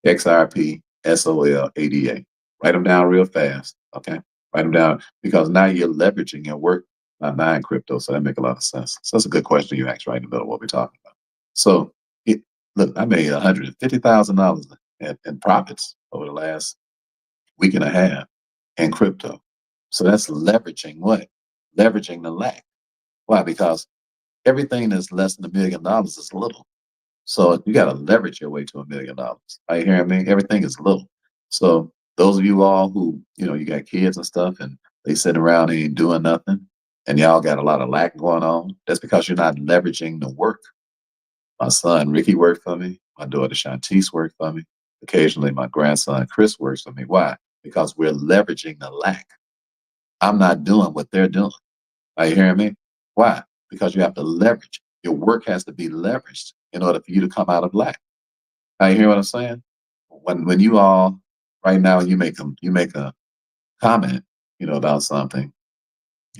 XRP, SOL, ADA. Write them down real fast, okay? Write them down because now you're leveraging your work by buying crypto, so that make a lot of sense. So that's a good question you asked right in the middle of what we're talking about. So, look, I made $150,000 in profits over the last week and a half in crypto. So that's leveraging what? Leveraging the lack. Why? Because everything that's less than $1 million is little. So you got to leverage your way to $1 million. Are you hearing me? Everything is little. So those of you all who, you got kids and stuff and they sit around and ain't doing nothing and y'all got a lot of lack going on, that's because you're not leveraging the work. My son, Ricky, worked for me. My daughter, Shantice, worked for me. Occasionally, my grandson, Chris, works for me. Why? Because we're leveraging the lack. I'm not doing what they're doing. Are you hearing me? Why? Because you have to leverage. Your work has to be leveraged in order for you to come out of lack. You hear what I'm saying? When you all right now you make a comment, about something,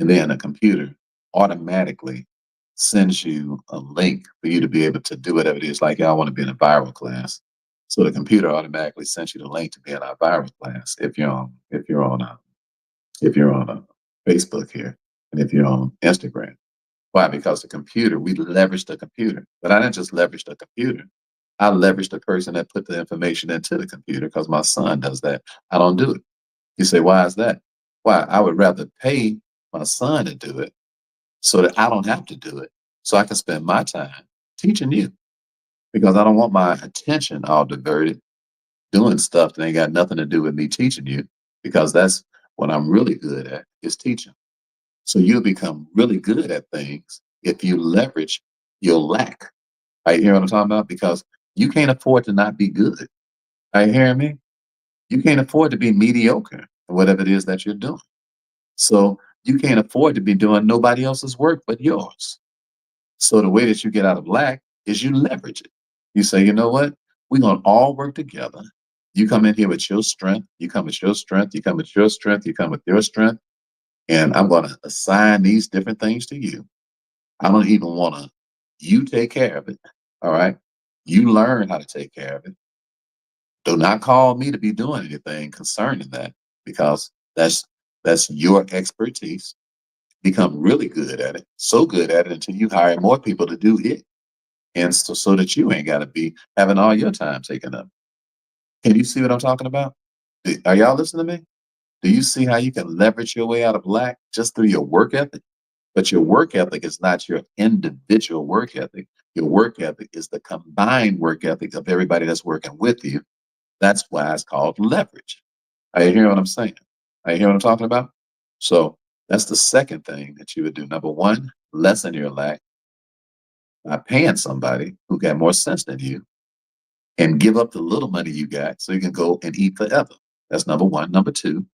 and then a computer automatically sends you a link for you to be able to do whatever it is. Like, y'all want to be in a viral class, so the computer automatically sends you the link to be in our viral class. If you're on Facebook here, and if you're on Instagram. Why? Because we leverage the computer. But I didn't just leverage the computer. I leverage the person that put the information into the computer, because my son does that. I don't do it. You say, why is that? Why? I would rather pay my son to do it so that I don't have to do it. So I can spend my time teaching you, because I don't want my attention all diverted doing stuff that ain't got nothing to do with me teaching you, because that's what I'm really good at, is teaching. So you'll become really good at things if you leverage your lack. Are you hearing what I'm talking about? Because you can't afford to not be good. Are you hearing me? You can't afford to be mediocre in whatever it is that you're doing. So you can't afford to be doing nobody else's work but yours. So the way that you get out of lack is you leverage it. You say, you know what? We're going to all work together. You come in here with your strength. You come with your strength. You come with your strength. You come with your strength. And I'm going to assign these different things to you. I don't even want to, you take care of it. All right. You learn how to take care of it. Do not call me to be doing anything concerning that, because that's your expertise. Become really good at it, so good at it until you hire more people to do it. And so that you ain't got to be having all your time taken up. Can you see what I'm talking about? Are y'all listening to me? Do you see how you can leverage your way out of lack just through your work ethic? But your work ethic is not your individual work ethic. Your work ethic is the combined work ethic of everybody that's working with you. That's why it's called leverage. Are you hearing what I'm saying? Are you hearing what I'm talking about? So that's the second thing that you would do. Number one, lessen your lack by paying somebody who got more sense than you, and give up the little money you got so you can go and eat forever. That's number one. Number two,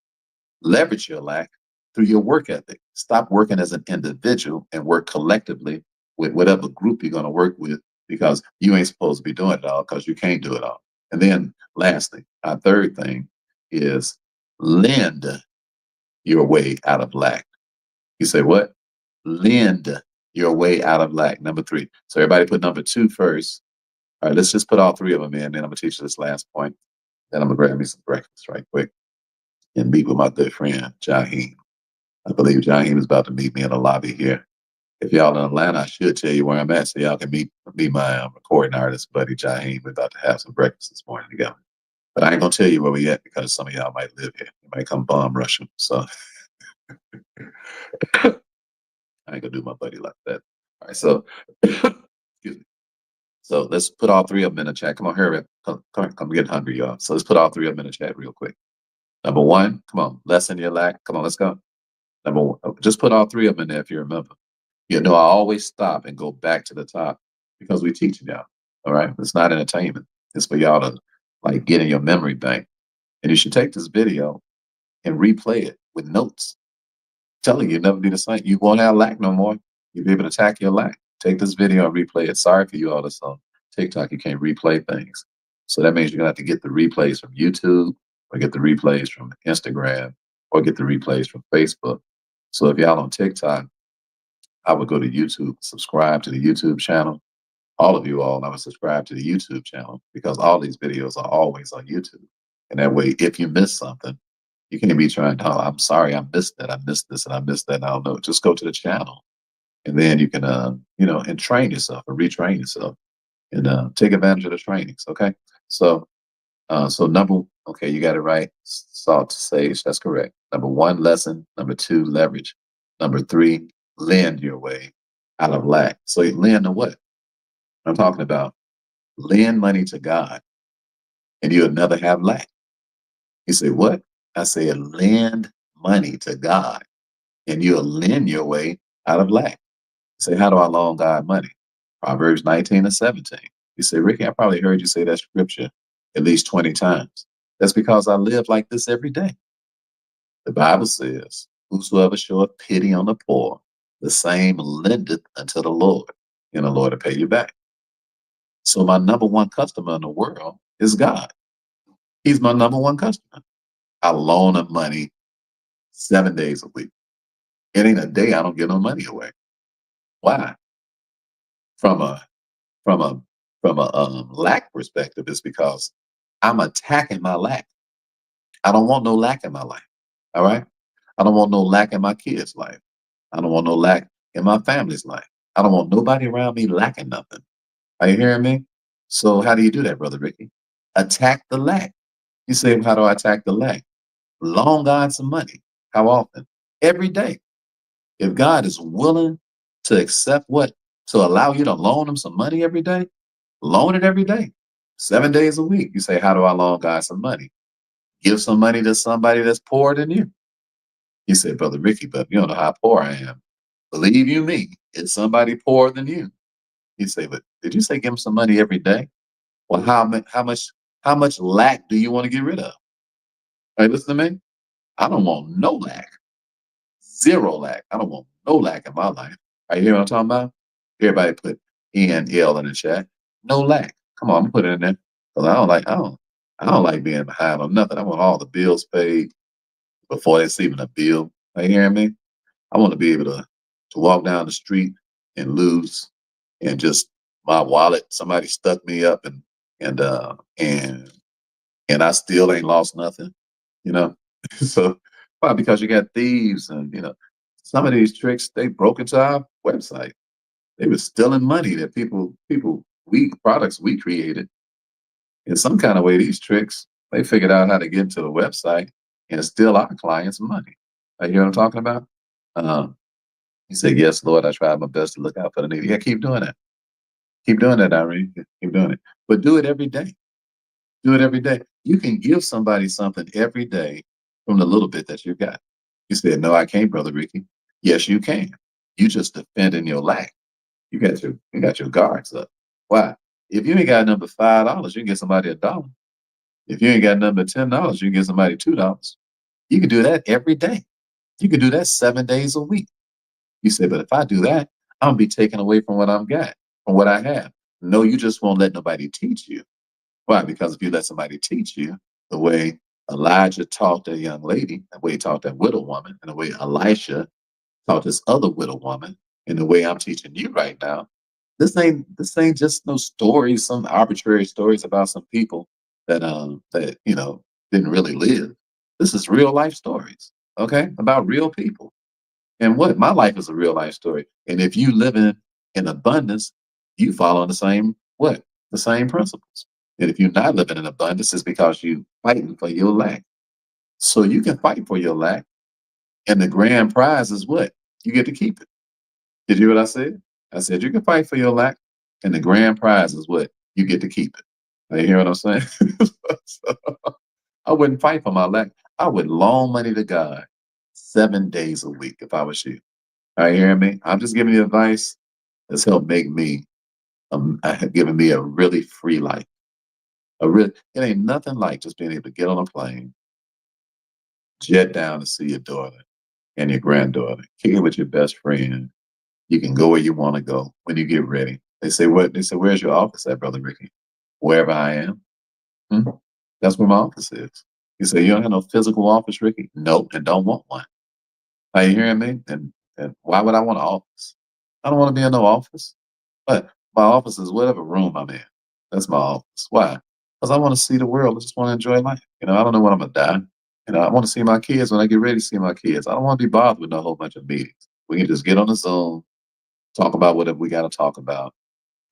leverage your lack through your work ethic. Stop working as an individual and work collectively with whatever group you're going to work with, because you ain't supposed to be doing it all, because you can't do it all. And then lastly, our third thing is lend your way out of lack. You say, what? Lend your way out of lack. Number three. So everybody put number two first. All right, let's just put all three of them in. Then I'm going to teach you this last point. Then I'm going to grab me some breakfast right quick and meet with my good friend, Jaheem. I believe Jaheem is about to meet me in the lobby here. If y'all in Atlanta, I should tell you where I'm at so y'all can meet my recording artist buddy, Jaheem. We're about to have some breakfast this morning together. But I ain't going to tell you where we at, because some of y'all might live here. You might come bomb rushing. So I ain't going to do my buddy like that. All right, so excuse me. So let's put all three of them in the chat. Come on, hurry up. Come, I'm getting hungry, y'all. So let's put all three of them in the chat real quick. Number one, come on, lessen your lack. Come on, let's go. Number one, just put all three of them in there if you remember. You know, I always stop and go back to the top, because we're teaching y'all. All right. It's not entertainment. It's for y'all to like get in your memory bank. And you should take this video and replay it with notes. I'm telling you, you'll never be the same. You won't have lack no more. You'll be able to attack your lack. Take this video and replay it. Sorry for you all that's on TikTok. You can't replay things. So that means you're gonna have to get the replays from YouTube, or get the replays from Instagram, or get the replays from Facebook. So if y'all on TikTok, I would go to YouTube, subscribe to the YouTube channel. All of you all, I would subscribe to the YouTube channel, because all these videos are always on YouTube. And that way, if you miss something, you can't be trying, oh, I'm sorry, I missed that. I missed this and I missed that. And I don't know. Just go to the channel, and then you can, and train yourself or retrain yourself, and take advantage of the trainings. Okay. So, okay, you got it right. Salt to sage. That's correct. Number one, lesson. Number two, leverage. Number three, lend your way out of lack. So you lend to what? I'm talking about lend money to God, and you'll never have lack. You say, what? I say, lend money to God, and you'll lend your way out of lack. You say, how do I loan God money? Proverbs 19:17. You say, Ricky, I probably heard you say that scripture at least 20 times. That's because I live like this every day. The Bible says, whosoever showeth pity on the poor, the same lendeth unto the Lord, and the Lord will pay you back. So my number one customer in the world is God. He's my number one customer. I loan him money 7 days a week. It ain't a day I don't give no money away. Why? From a from a lack perspective, it's because I'm attacking my lack. I don't want no lack in my life. All right. I don't want no lack in my kids' life. I don't want no lack in my family's life. I don't want nobody around me lacking nothing. Are you hearing me? So how do you do that, Brother Ricky? Attack the lack. You say, "Well, how do I attack the lack?" Loan God some money. How often? Every day. If God is willing to accept what? To allow you to loan him some money every day, loan it every day. 7 days a week. You say, how do I loan God some money? Give some money to somebody that's poorer than you. You say, Brother Ricky, but you don't know how poor I am. Believe you me, it's somebody poorer than you. You say, but did you say give them some money every day? Well, how much lack do you want to get rid of? Hey, listen to me. I don't want no lack. Zero lack. I don't want no lack in my life. Are you hear what I'm talking about? Everybody put NL in the chat. No lack. Come on, I'm put it in there. Because I don't like being behind on nothing. I want all the bills paid before it's even a bill. Are you hearing me? I want to be able to walk down the street and lose and just my wallet, somebody stuck me up and and I still ain't lost nothing, you know. So why? Because you got thieves and some of these tricks they broke into our website. They were stealing money that people we products we created. In some kind of way, these tricks, they figured out how to get into the website and steal our clients' money. You hear what I'm talking about? Um, he said, "Yes, Lord, I tried my best to look out for the needy." Yeah, keep doing that. Keep doing that, Irene. Keep doing it. But do it every day. Do it every day. You can give somebody something every day from the little bit that you got. You said, "No, I can't, Brother Ricky." Yes, you can. You just defending your lack. You got your guards up. Why? If you ain't got number $5, you can get somebody $1. If you ain't got number $10, you can get somebody $2. You can do that every day. You can do that 7 days a week. You say, but if I do that, I'm gonna be taken away from what I've got, from what I have. No, you just won't let nobody teach you. Why? Because if you let somebody teach you the way Elijah taught that young lady, the way he taught that widow woman, and the way Elisha taught this other widow woman, and the way I'm teaching you right now, this ain't just no stories, some arbitrary stories about some people that didn't really live. This is real life stories, okay, about real people. And what my life is a real life story. And if you live in abundance, you follow the same what? The same principles. And if you're not living in abundance, it's because you fighting for your lack. So you can fight for your lack, and the grand prize is what? You get to keep it. Did you hear what I said? I said you can fight for your lack, and the grand prize is what? You get to keep it. Now, you hear what I'm saying? So, I wouldn't fight for my lack. I would loan money to God 7 days a week if I was you. Are you hearing me? I'm just giving you advice that's helped make me, given me a really free life. It ain't nothing like just being able to get on a plane, jet down to see your daughter and your granddaughter, kick it with your best friend. You can go where you want to go when you get ready. They say, what? They say, where's your office at, Brother Ricky? Wherever I am. Hmm? That's where my office is. You say, you don't have no physical office, Ricky? Nope, and don't want one. Are you hearing me? And why would I want an office? I don't want to be in no office. But my office is whatever room I'm in. That's my office. Why? Because I want to see the world. I just want to enjoy life. I don't know when I'm gonna die. I want to see my kids when I get ready to see my kids. I don't want to be bothered with a whole bunch of meetings. We can just get on the Zoom, talk about whatever we got to talk about,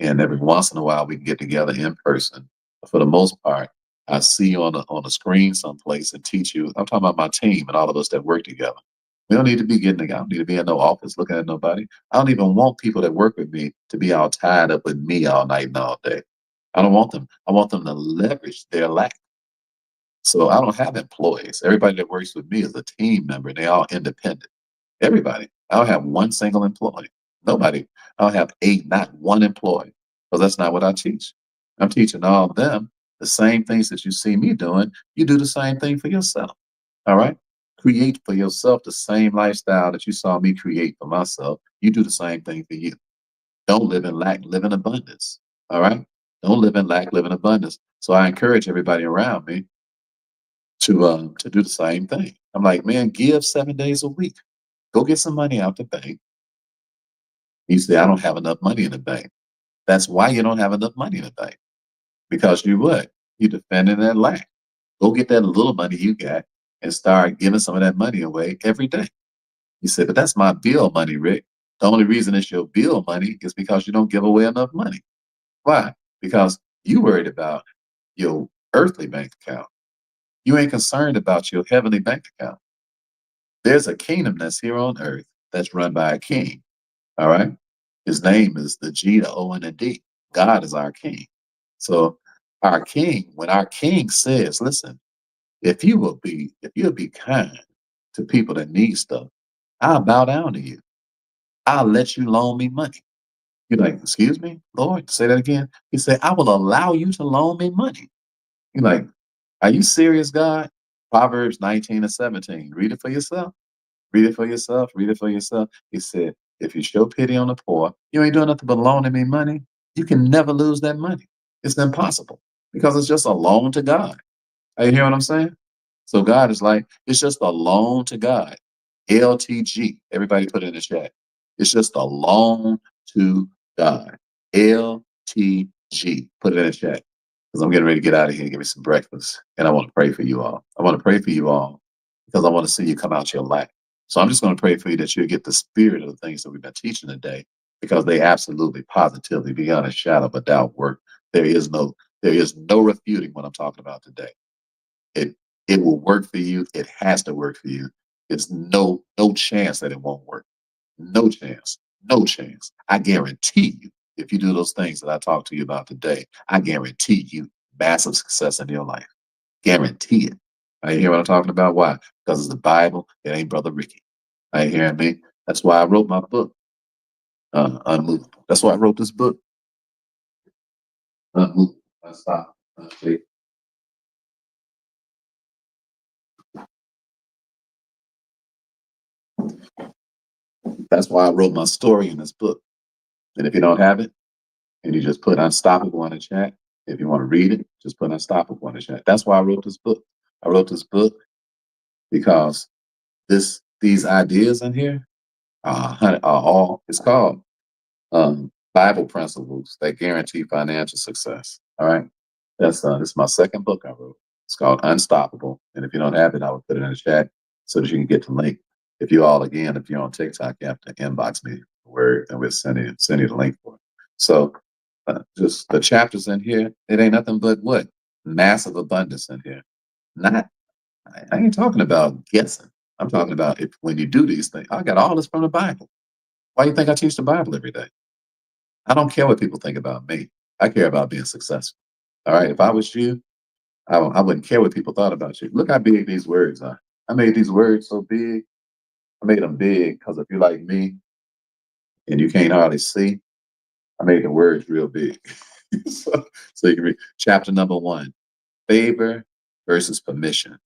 and every once in a while we can get together in person. But for the most part, I see you on the screen someplace and teach you. I'm talking about my team and all of us that work together. We don't need to be getting together. I don't need to be in no office looking at nobody. I don't even want people that work with me to be all tied up with me all night and all day. I don't want them. I want them to leverage their lack. So I don't have employees. Everybody that works with me is a team member. They all independent. Everybody. I don't have one single employee. Nobody. I don't have not one employee. Because that's not what I teach. I'm teaching all of them the same things that you see me doing. You do the same thing for yourself. All right. Create for yourself the same lifestyle that you saw me create for myself. You do the same thing for you. Don't live in lack, live in abundance. All right. Don't live in lack, live in abundance. So I encourage everybody around me to do the same thing. I'm like, man, give 7 days a week. Go get some money out the bank. You say, I don't have enough money in the bank. That's why you don't have enough money in the bank. Because you what? You defending that lack. Go get that little money you got and start giving some of that money away every day. You say, but that's my bill money, Rick. The only reason it's your bill money is because you don't give away enough money. Why? Because you worried about your earthly bank account. You ain't concerned about your heavenly bank account. There's a kingdom that's here on earth that's run by a king. All right. His name is the G, the O, and the D. God is our king. So our king, when our king says, listen, if you'll be kind to people that need stuff, I'll bow down to you. I'll let you loan me money. You're like, excuse me, Lord, say that again. He said, I will allow you to loan me money. You're like, are you serious, God? Proverbs 19 and 17. Read it for yourself. Read it for yourself. Read it for yourself. He said, if you show pity on the poor, you ain't doing nothing but loaning me money. You can never lose that money. It's impossible because it's just a loan to God. Are you hearing what I'm saying? So God is like, it's just a loan to God. LTG. Everybody put it in the chat. It's just a loan to God. LTG. Put it in the chat. Because I'm getting ready to get out of here and give me some breakfast. And I want to pray for you all. I want to pray for you all because I want to see you come out your lack. So I'm just going to pray for you that you'll get the spirit of the things that we've been teaching today, because they absolutely, positively, beyond a shadow of a doubt, work. There is no refuting what I'm talking about today. It it will work for you. It has to work for you. It's no chance that it won't work. No chance. No chance. I guarantee you, if you do those things that I talked to you about today, I guarantee you massive success in your life. Guarantee it. Are you hear what I'm talking about? Why? Because it's the Bible. It ain't Brother Ricky. Are you hearing me? That's why I wrote my book, UnMovable. That's why I wrote this book, UnMovable. Unstop. Unshake. That's why I wrote my story in this book. And if you don't have it, and you just put Unstoppable in the chat, if you want to read it, just put Unstoppable in the chat. That's why I wrote this book. I wrote this book because these ideas in here are all, it's called Bible Principles That Guarantee Financial Success. All right. This is my second book I wrote. It's called Unstoppable. And if you don't have it, I will put it in the chat so that you can get the link. If you all, again, if you're on TikTok, you have to inbox me where and we'll send you the link for it. So just the chapters in here, it ain't nothing but what? Massive abundance in here. Not, I ain't talking about guessing. I'm talking about if when you do these things, I got all this from the Bible. Why do you think I teach the Bible every day? I don't care what people think about me. I care about being successful. All right. If I was you, I wouldn't care what people thought about you. Look how big these words are. I made these words so big. I made them big because if you're like me and you can't hardly see, I made the words real big. so you can read chapter number 1, favor versus permission.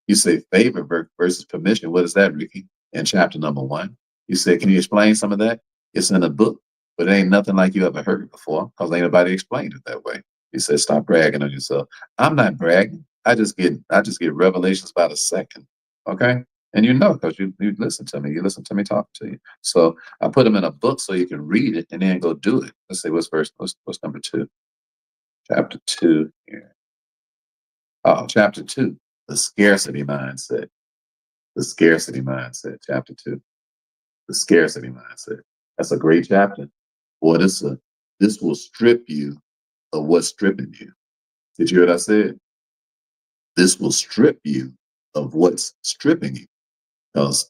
You say favor versus permission. What is that, Ricky? In chapter number 1, you say, can you explain some of that? It's in a book, but it ain't nothing like you ever heard it before because ain't nobody explained it that way. You said, stop bragging on yourself. I'm not bragging. I just get revelations by the second. Okay. And you know, because you listen to me. You listen to me talk to you. So I put them in a book so you can read it and then go do it. Let's see, what's number 2? Chapter 2 here. Oh, chapter 2, the scarcity mindset. The scarcity mindset, chapter 2. The scarcity mindset. That's a great chapter. Boy, this will strip you of what's stripping you. Did you hear what I said? This will strip you of what's stripping you. Because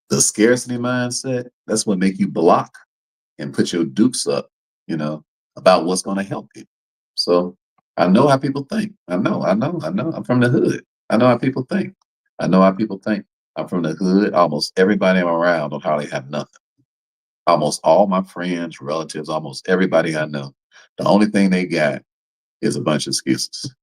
the scarcity mindset, that's what make you block and put your dukes up, about what's going to help you. So I know how people think. I know. I'm from the hood. I know how people think. I know how people think. I'm from the hood. Almost everybody I'm around don't hardly have nothing. Almost all my friends, relatives, almost everybody I know, the only thing they got is a bunch of excuses.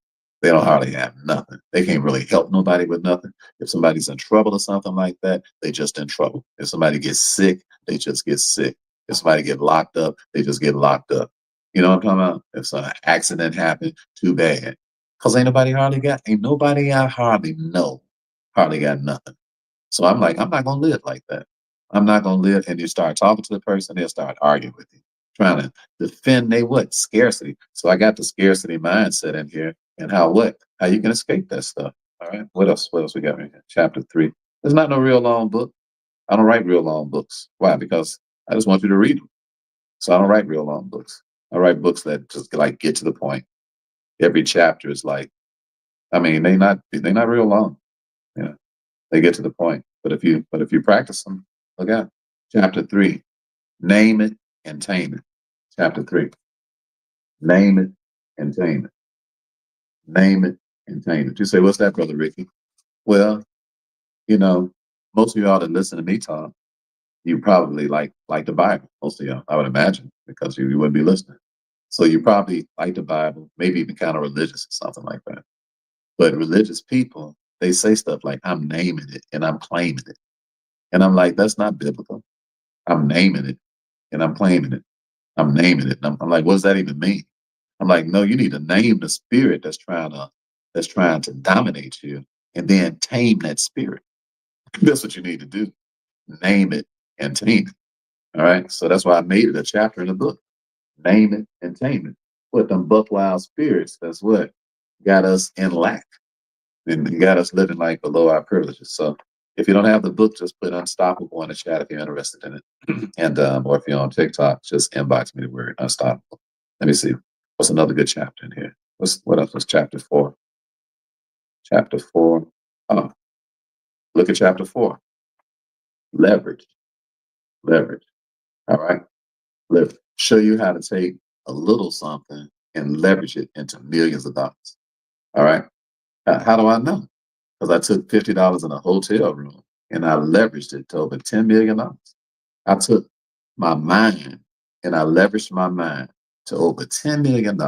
They don't hardly have nothing. They can't really help nobody with nothing. If somebody's in trouble or something like that, they just in trouble. If somebody gets sick, they just get sick. If somebody get locked up, they just get locked up. You know what I'm talking about? If an accident happened, too bad. Cause ain't nobody I hardly know, hardly got nothing. So I'm like, I'm not gonna live like that. I'm not gonna live. And you start talking to the person, they'll start arguing with you, trying to defend they what? Scarcity. So I got the scarcity mindset in here and how you can escape that stuff. All right. What else? What else we got in here? Chapter 3. There's not no real long book. I don't write real long books. Why? Because I just want you to read them. So I don't write real long books. I write books that just like get to the point. Every chapter is like, I mean, they not real long. You know, they get to the point. But if you practice them, look out. Chapter 3, name it and tame it. Chapter 3, name it and tame it. Name it and tame it. You say, what's that, Brother Ricky? Well, you know, most of y'all that listen to me talk, you probably like the Bible. Most of y'all, I would imagine, because you wouldn't be listening. So you probably like the Bible, maybe even kind of religious or something like that. But religious people, they say stuff like, I'm naming it and I'm claiming it. And I'm like, that's not biblical. I'm naming it and I'm claiming it. I'm naming it. And I'm like, what does that even mean? I'm like, no, you need to name the spirit that's trying to dominate you and then tame that spirit. That's what you need to do. Name it and tame it. All right. So that's why I made it a chapter in the book. Name it and tame it. What them buck wild spirits, that's what got us in lack and got us living like below our privileges. So if you don't have the book, just put unstoppable in the chat if you're interested in it. And or if you're on TikTok, just inbox me the word unstoppable. Let me see. What's another good chapter in here? What else was chapter 4? Chapter 4. Oh, look at chapter 4. Leverage. Leverage. All right. Show you how to take a little something and leverage it into millions of dollars. All right. How do I know? Because I took $50 in a hotel room and I leveraged it to over $10 million. I took my mind and I leveraged my mind to over $10 million.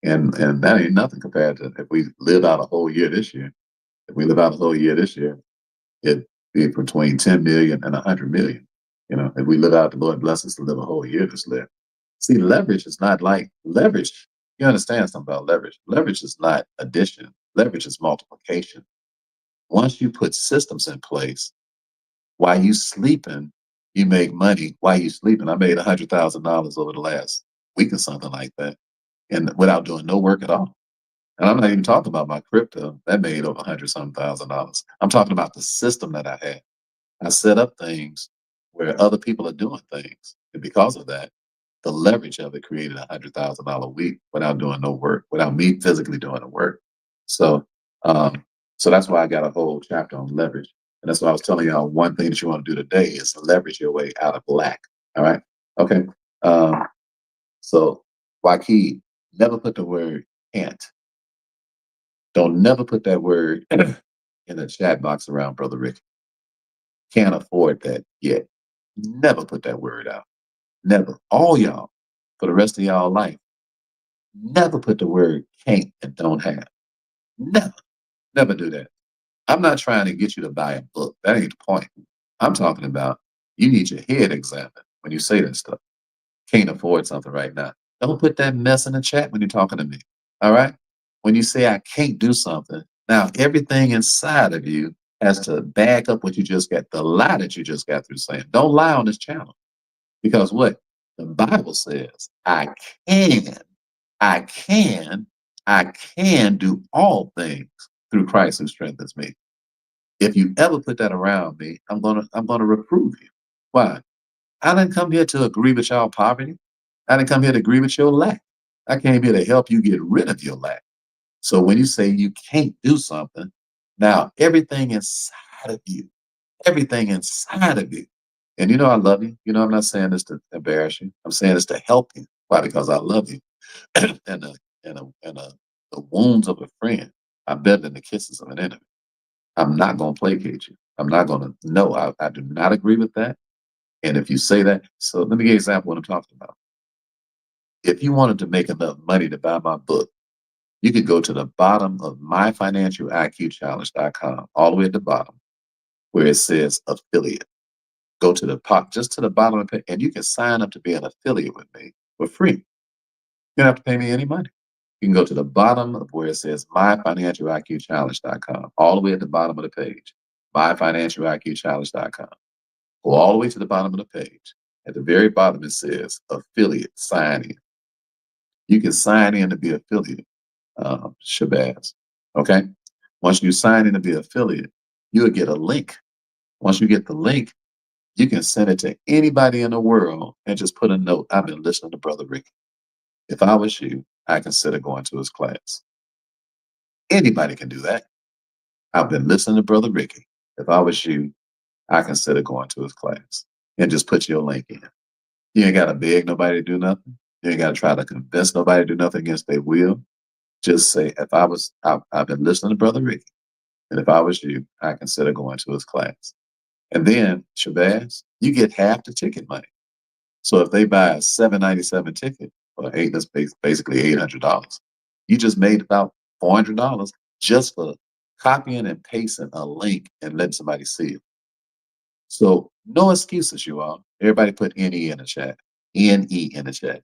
And that ain't nothing compared to if we live out a whole year this year. If we live out a whole year this year, it'd be between 10 million and 100 million. You know, if we live out, the Lord bless us to live a whole year this live. See, leverage is not like leverage. You understand something about leverage. Leverage is not addition. Leverage is multiplication. Once you put systems in place, while you sleeping, you make money while you sleeping. I made $100,000 over the last week or something like that, and without doing no work at all. And I'm not even talking about my crypto that made over 100 some thousand dollars. I'm talking about the system that I had. I set up things where other people are doing things, and because of that, the leverage of it created $100,000 a week without doing no work, without me physically doing the work. So, um, so that's why I got a whole chapter on leverage, and that's why I was telling y'all one thing that you want to do today is leverage your way out of lack. All right, okay. Um, so, Joaquin, never put the word can't. Don't never put that word in the chat box around Brother Rick. Can't afford that yet. Never put that word out. Never. All y'all, for the rest of y'all life, never put the word can't and don't have. Never. Never do that. I'm not trying to get you to buy a book. That ain't the point. I'm talking about you need your head examined when you say that stuff. Can't afford something right now. Don't put that mess in the chat when you're talking to me. All right? When you say I can't do something, now everything inside of you has to back up what you just got, the lie that you just got through saying. Don't lie on this channel. Because what? The Bible says, can, I can, I can do all things through Christ who strengthens me. If you ever put that around me, I'm gonna reprove you. Why? I didn't come here to agree with y'all poverty. I didn't come here to agree with your lack. I came here to help you get rid of your lack. So when you say you can't do something, now everything inside of you, and you know I love you. You know I'm not saying this to embarrass you. I'm saying this to help you. Why? Because I love you. and the wounds of a friend are better than the kisses of an enemy. I'm not going to placate you. I'm not going to. No, I do not agree with that. And if you say that, so let me give you an example of what I'm talking about. If you wanted to make enough money to buy my book, you could go to the bottom of myfinancialiqchallenge.com, all the way at the bottom, where it says affiliate. Go to the just to the bottom of it, and you can sign up to be an affiliate with me for free. You don't have to pay me any money. You can go to the bottom of where it says myfinancialiqchallenge.com, all the way at the bottom of the page, myfinancialiqchallenge.com. Go all the way to the bottom of the page. At the very bottom, it says affiliate sign in. You can sign in to be affiliate, Shabazz. Okay. Once you sign in to be affiliate, you'll get a link. Once you get the link, you can send it to anybody in the world and just put a note. I've been listening to Brother Ricky. If I was you, I consider going to his class. Anybody can do that. I've been listening to Brother Ricky. If I was you, I consider going to his class and just put your link in. You ain't got to beg nobody to do nothing. You ain't got to try to convince nobody to do nothing against their will. Just say, I've been listening to Brother Ricky. And if I was you, I consider going to his class. And then, Shabazz, you get half the ticket money. So if they buy a $7.97 ticket, that's basically $800. You just made about $400 just for copying and pasting a link and letting somebody see it. So no excuses, you all. Everybody put NE in the chat. NE in the chat.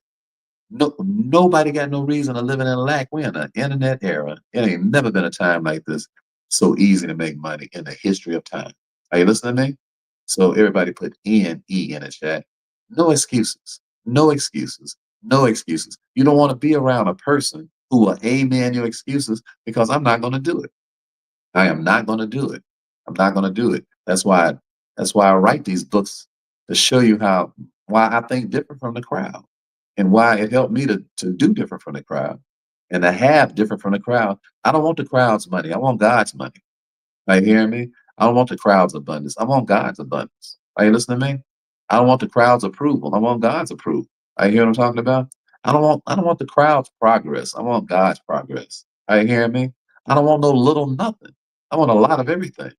No, nobody got no reason to live in lack. We're in an internet era. It ain't never been a time like this. So easy to make money in the history of time. Are you listening to me? So everybody put NE in the chat. No excuses. No excuses. No excuses. You don't want to be around a person who will amen your excuses because I'm not going to do it. I am not going to do it. I'm not going to do it. That's why I write these books to show you why I think different from the crowd and why it helped me to do different from the crowd and to have different from the crowd. I don't want the crowd's money. I want God's money. Are you hearing me? I don't want the crowd's abundance. I want God's abundance. Are you listening to me? I don't want the crowd's approval. I want God's approval. Are you hearing what I'm talking about? I don't want the crowd's progress. I want God's progress. Are you hearing me? I don't want no little nothing. I want a lot of everything.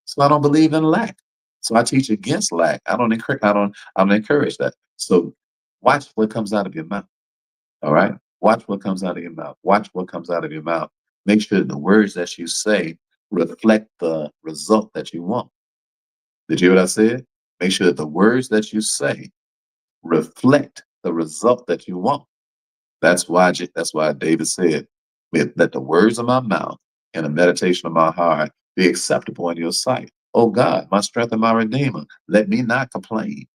So I don't believe in lack. So I teach against lack. I don't encourage that. So watch what comes out of your mouth. All right? Watch what comes out of your mouth. Watch what comes out of your mouth. Make sure the words that you say reflect the result that you want. Did you hear what I said? Make sure that the words that you say reflect the result that you want. That's why David said, let the words of my mouth and the meditation of my heart be acceptable in your sight. Oh God, my strength and my redeemer. Let me not complain.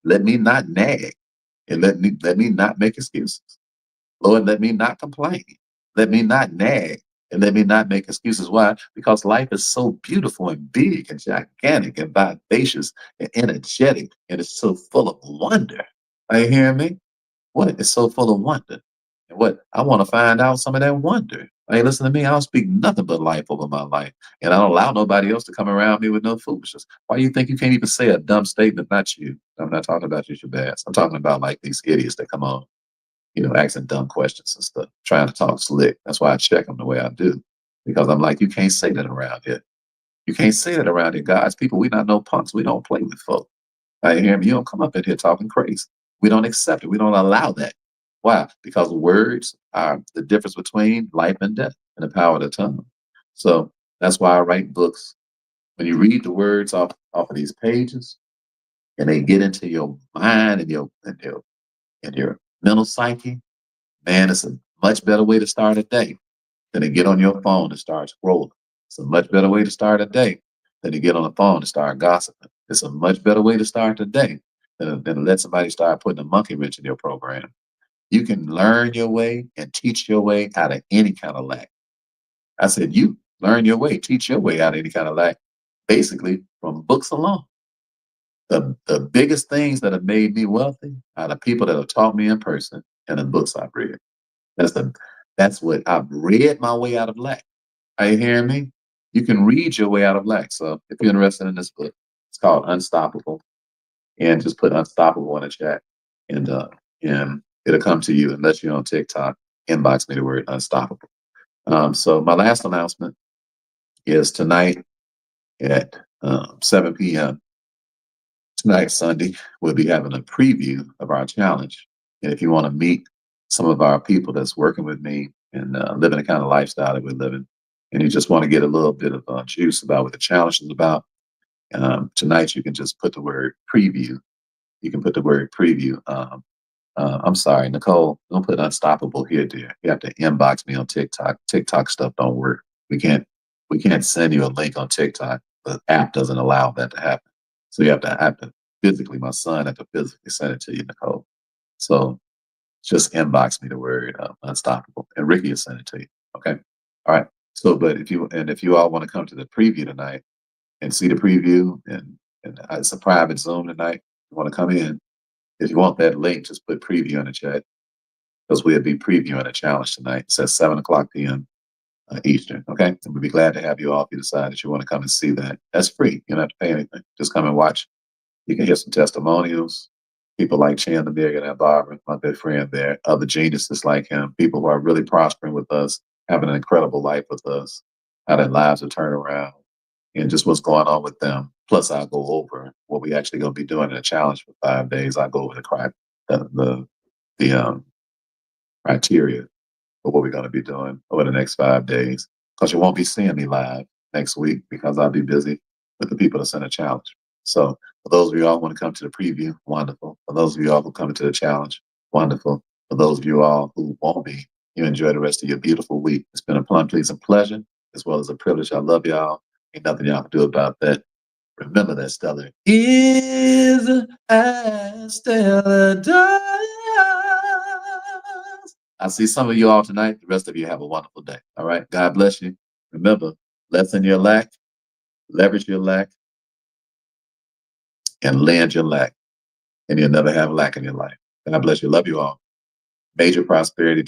Let me not nag. And let me not make excuses. Lord, let me not complain. Let me not nag. And let me not make excuses. Why? Because life is so beautiful and big and gigantic and vivacious and energetic. And it's so full of wonder. Are you hearing me? What is so full of wonder? And what I want to find out some of that wonder. Hey, listen to me. I don't speak nothing but life over my life. And I don't allow nobody else to come around me with no foolishness. Why do you think you can't even say a dumb statement? Not you. I'm not talking about you, Shabazz. I'm talking about like these idiots that come on, asking dumb questions and stuff, trying to talk slick. That's why I check them the way I do. Because I'm like, you can't say that around here. You can't say that around here, guys. People, we not no punks. We don't play with folk. I hear me. You don't come up in here talking crazy. We don't accept it. We don't allow that. Why? Because words are the difference between life and death and the power of the tongue. So that's why I write books. When you read the words off of these pages and they get into your mind and your mental psyche, man, it's a much better way to start a day than to get on your phone and start scrolling. It's a much better way to start a day than to get on the phone and start gossiping. It's a much better way to start the day than to let somebody start putting a monkey wrench in your program. You can learn your way and teach your way out of any kind of lack. I said, you learn your way, teach your way out of any kind of lack, basically from books alone. The biggest things that have made me wealthy are the people that have taught me in person and the books I've read. That's what I've read my way out of lack. Are you hearing me? You can read your way out of lack. So if you're interested in this book, it's called Unstoppable. And just put Unstoppable in the chat. And it'll come to you unless you're on TikTok. Inbox me the word Unstoppable. So my last announcement is tonight at 7 p.m. Tonight, Sunday, we'll be having a preview of our challenge. And if you want to meet some of our people that's working with me and living the kind of lifestyle that we're living, and you just want to get a little bit of juice about what the challenge is about, tonight you can just put the word preview. You can put the word preview I'm sorry, Nicole, don't put unstoppable here, dear. You have to inbox me on TikTok. TikTok stuff don't work. We can't we can't send you a link on TikTok. The app doesn't allow that to happen. So you have to physically, my son had to physically send it to you, Nicole. So just inbox me the word unstoppable, and Ricky will send it to you. Okay. All right. So, but if you all want to come to the preview tonight and see the preview, and it's a private Zoom tonight. You want to come in. If you want that link, just put preview in the chat because we'll be previewing a challenge tonight. It's at 7 o'clock p.m. Eastern. Okay. And we'd be glad to have you all if you decide that you want to come and see that. That's free. You don't have to pay anything. Just come and watch. You can hear some testimonials. People like Chan the Millionaire Barber, my good friend there, other geniuses like him, people who are really prospering with us, having an incredible life with us, how their lives have turned around, and just what's going on with them. Plus, I'll go over what we actually going to be doing in a challenge for 5 days. I'll go over the criteria for what we're going to be doing over the next 5 days. Because you won't be seeing me live next week because I'll be busy with the people that's in a challenge. So for those of you all who want to come to the preview, wonderful. For those of you all who come into the challenge, wonderful. For those of you all who won't be, you enjoy the rest of your beautiful week. It's been a plum pleasing pleasure as well as a privilege. I love y'all. Ain't nothing y'all can do about that. Remember that Stellar is as Stellar does. I'll see some of you all tonight. The rest of you have a wonderful day. All right. God bless you. Remember, lessen your lack, leverage your lack, and land your lack. And you'll never have lack in your life. God bless you. Love you all. Major prosperity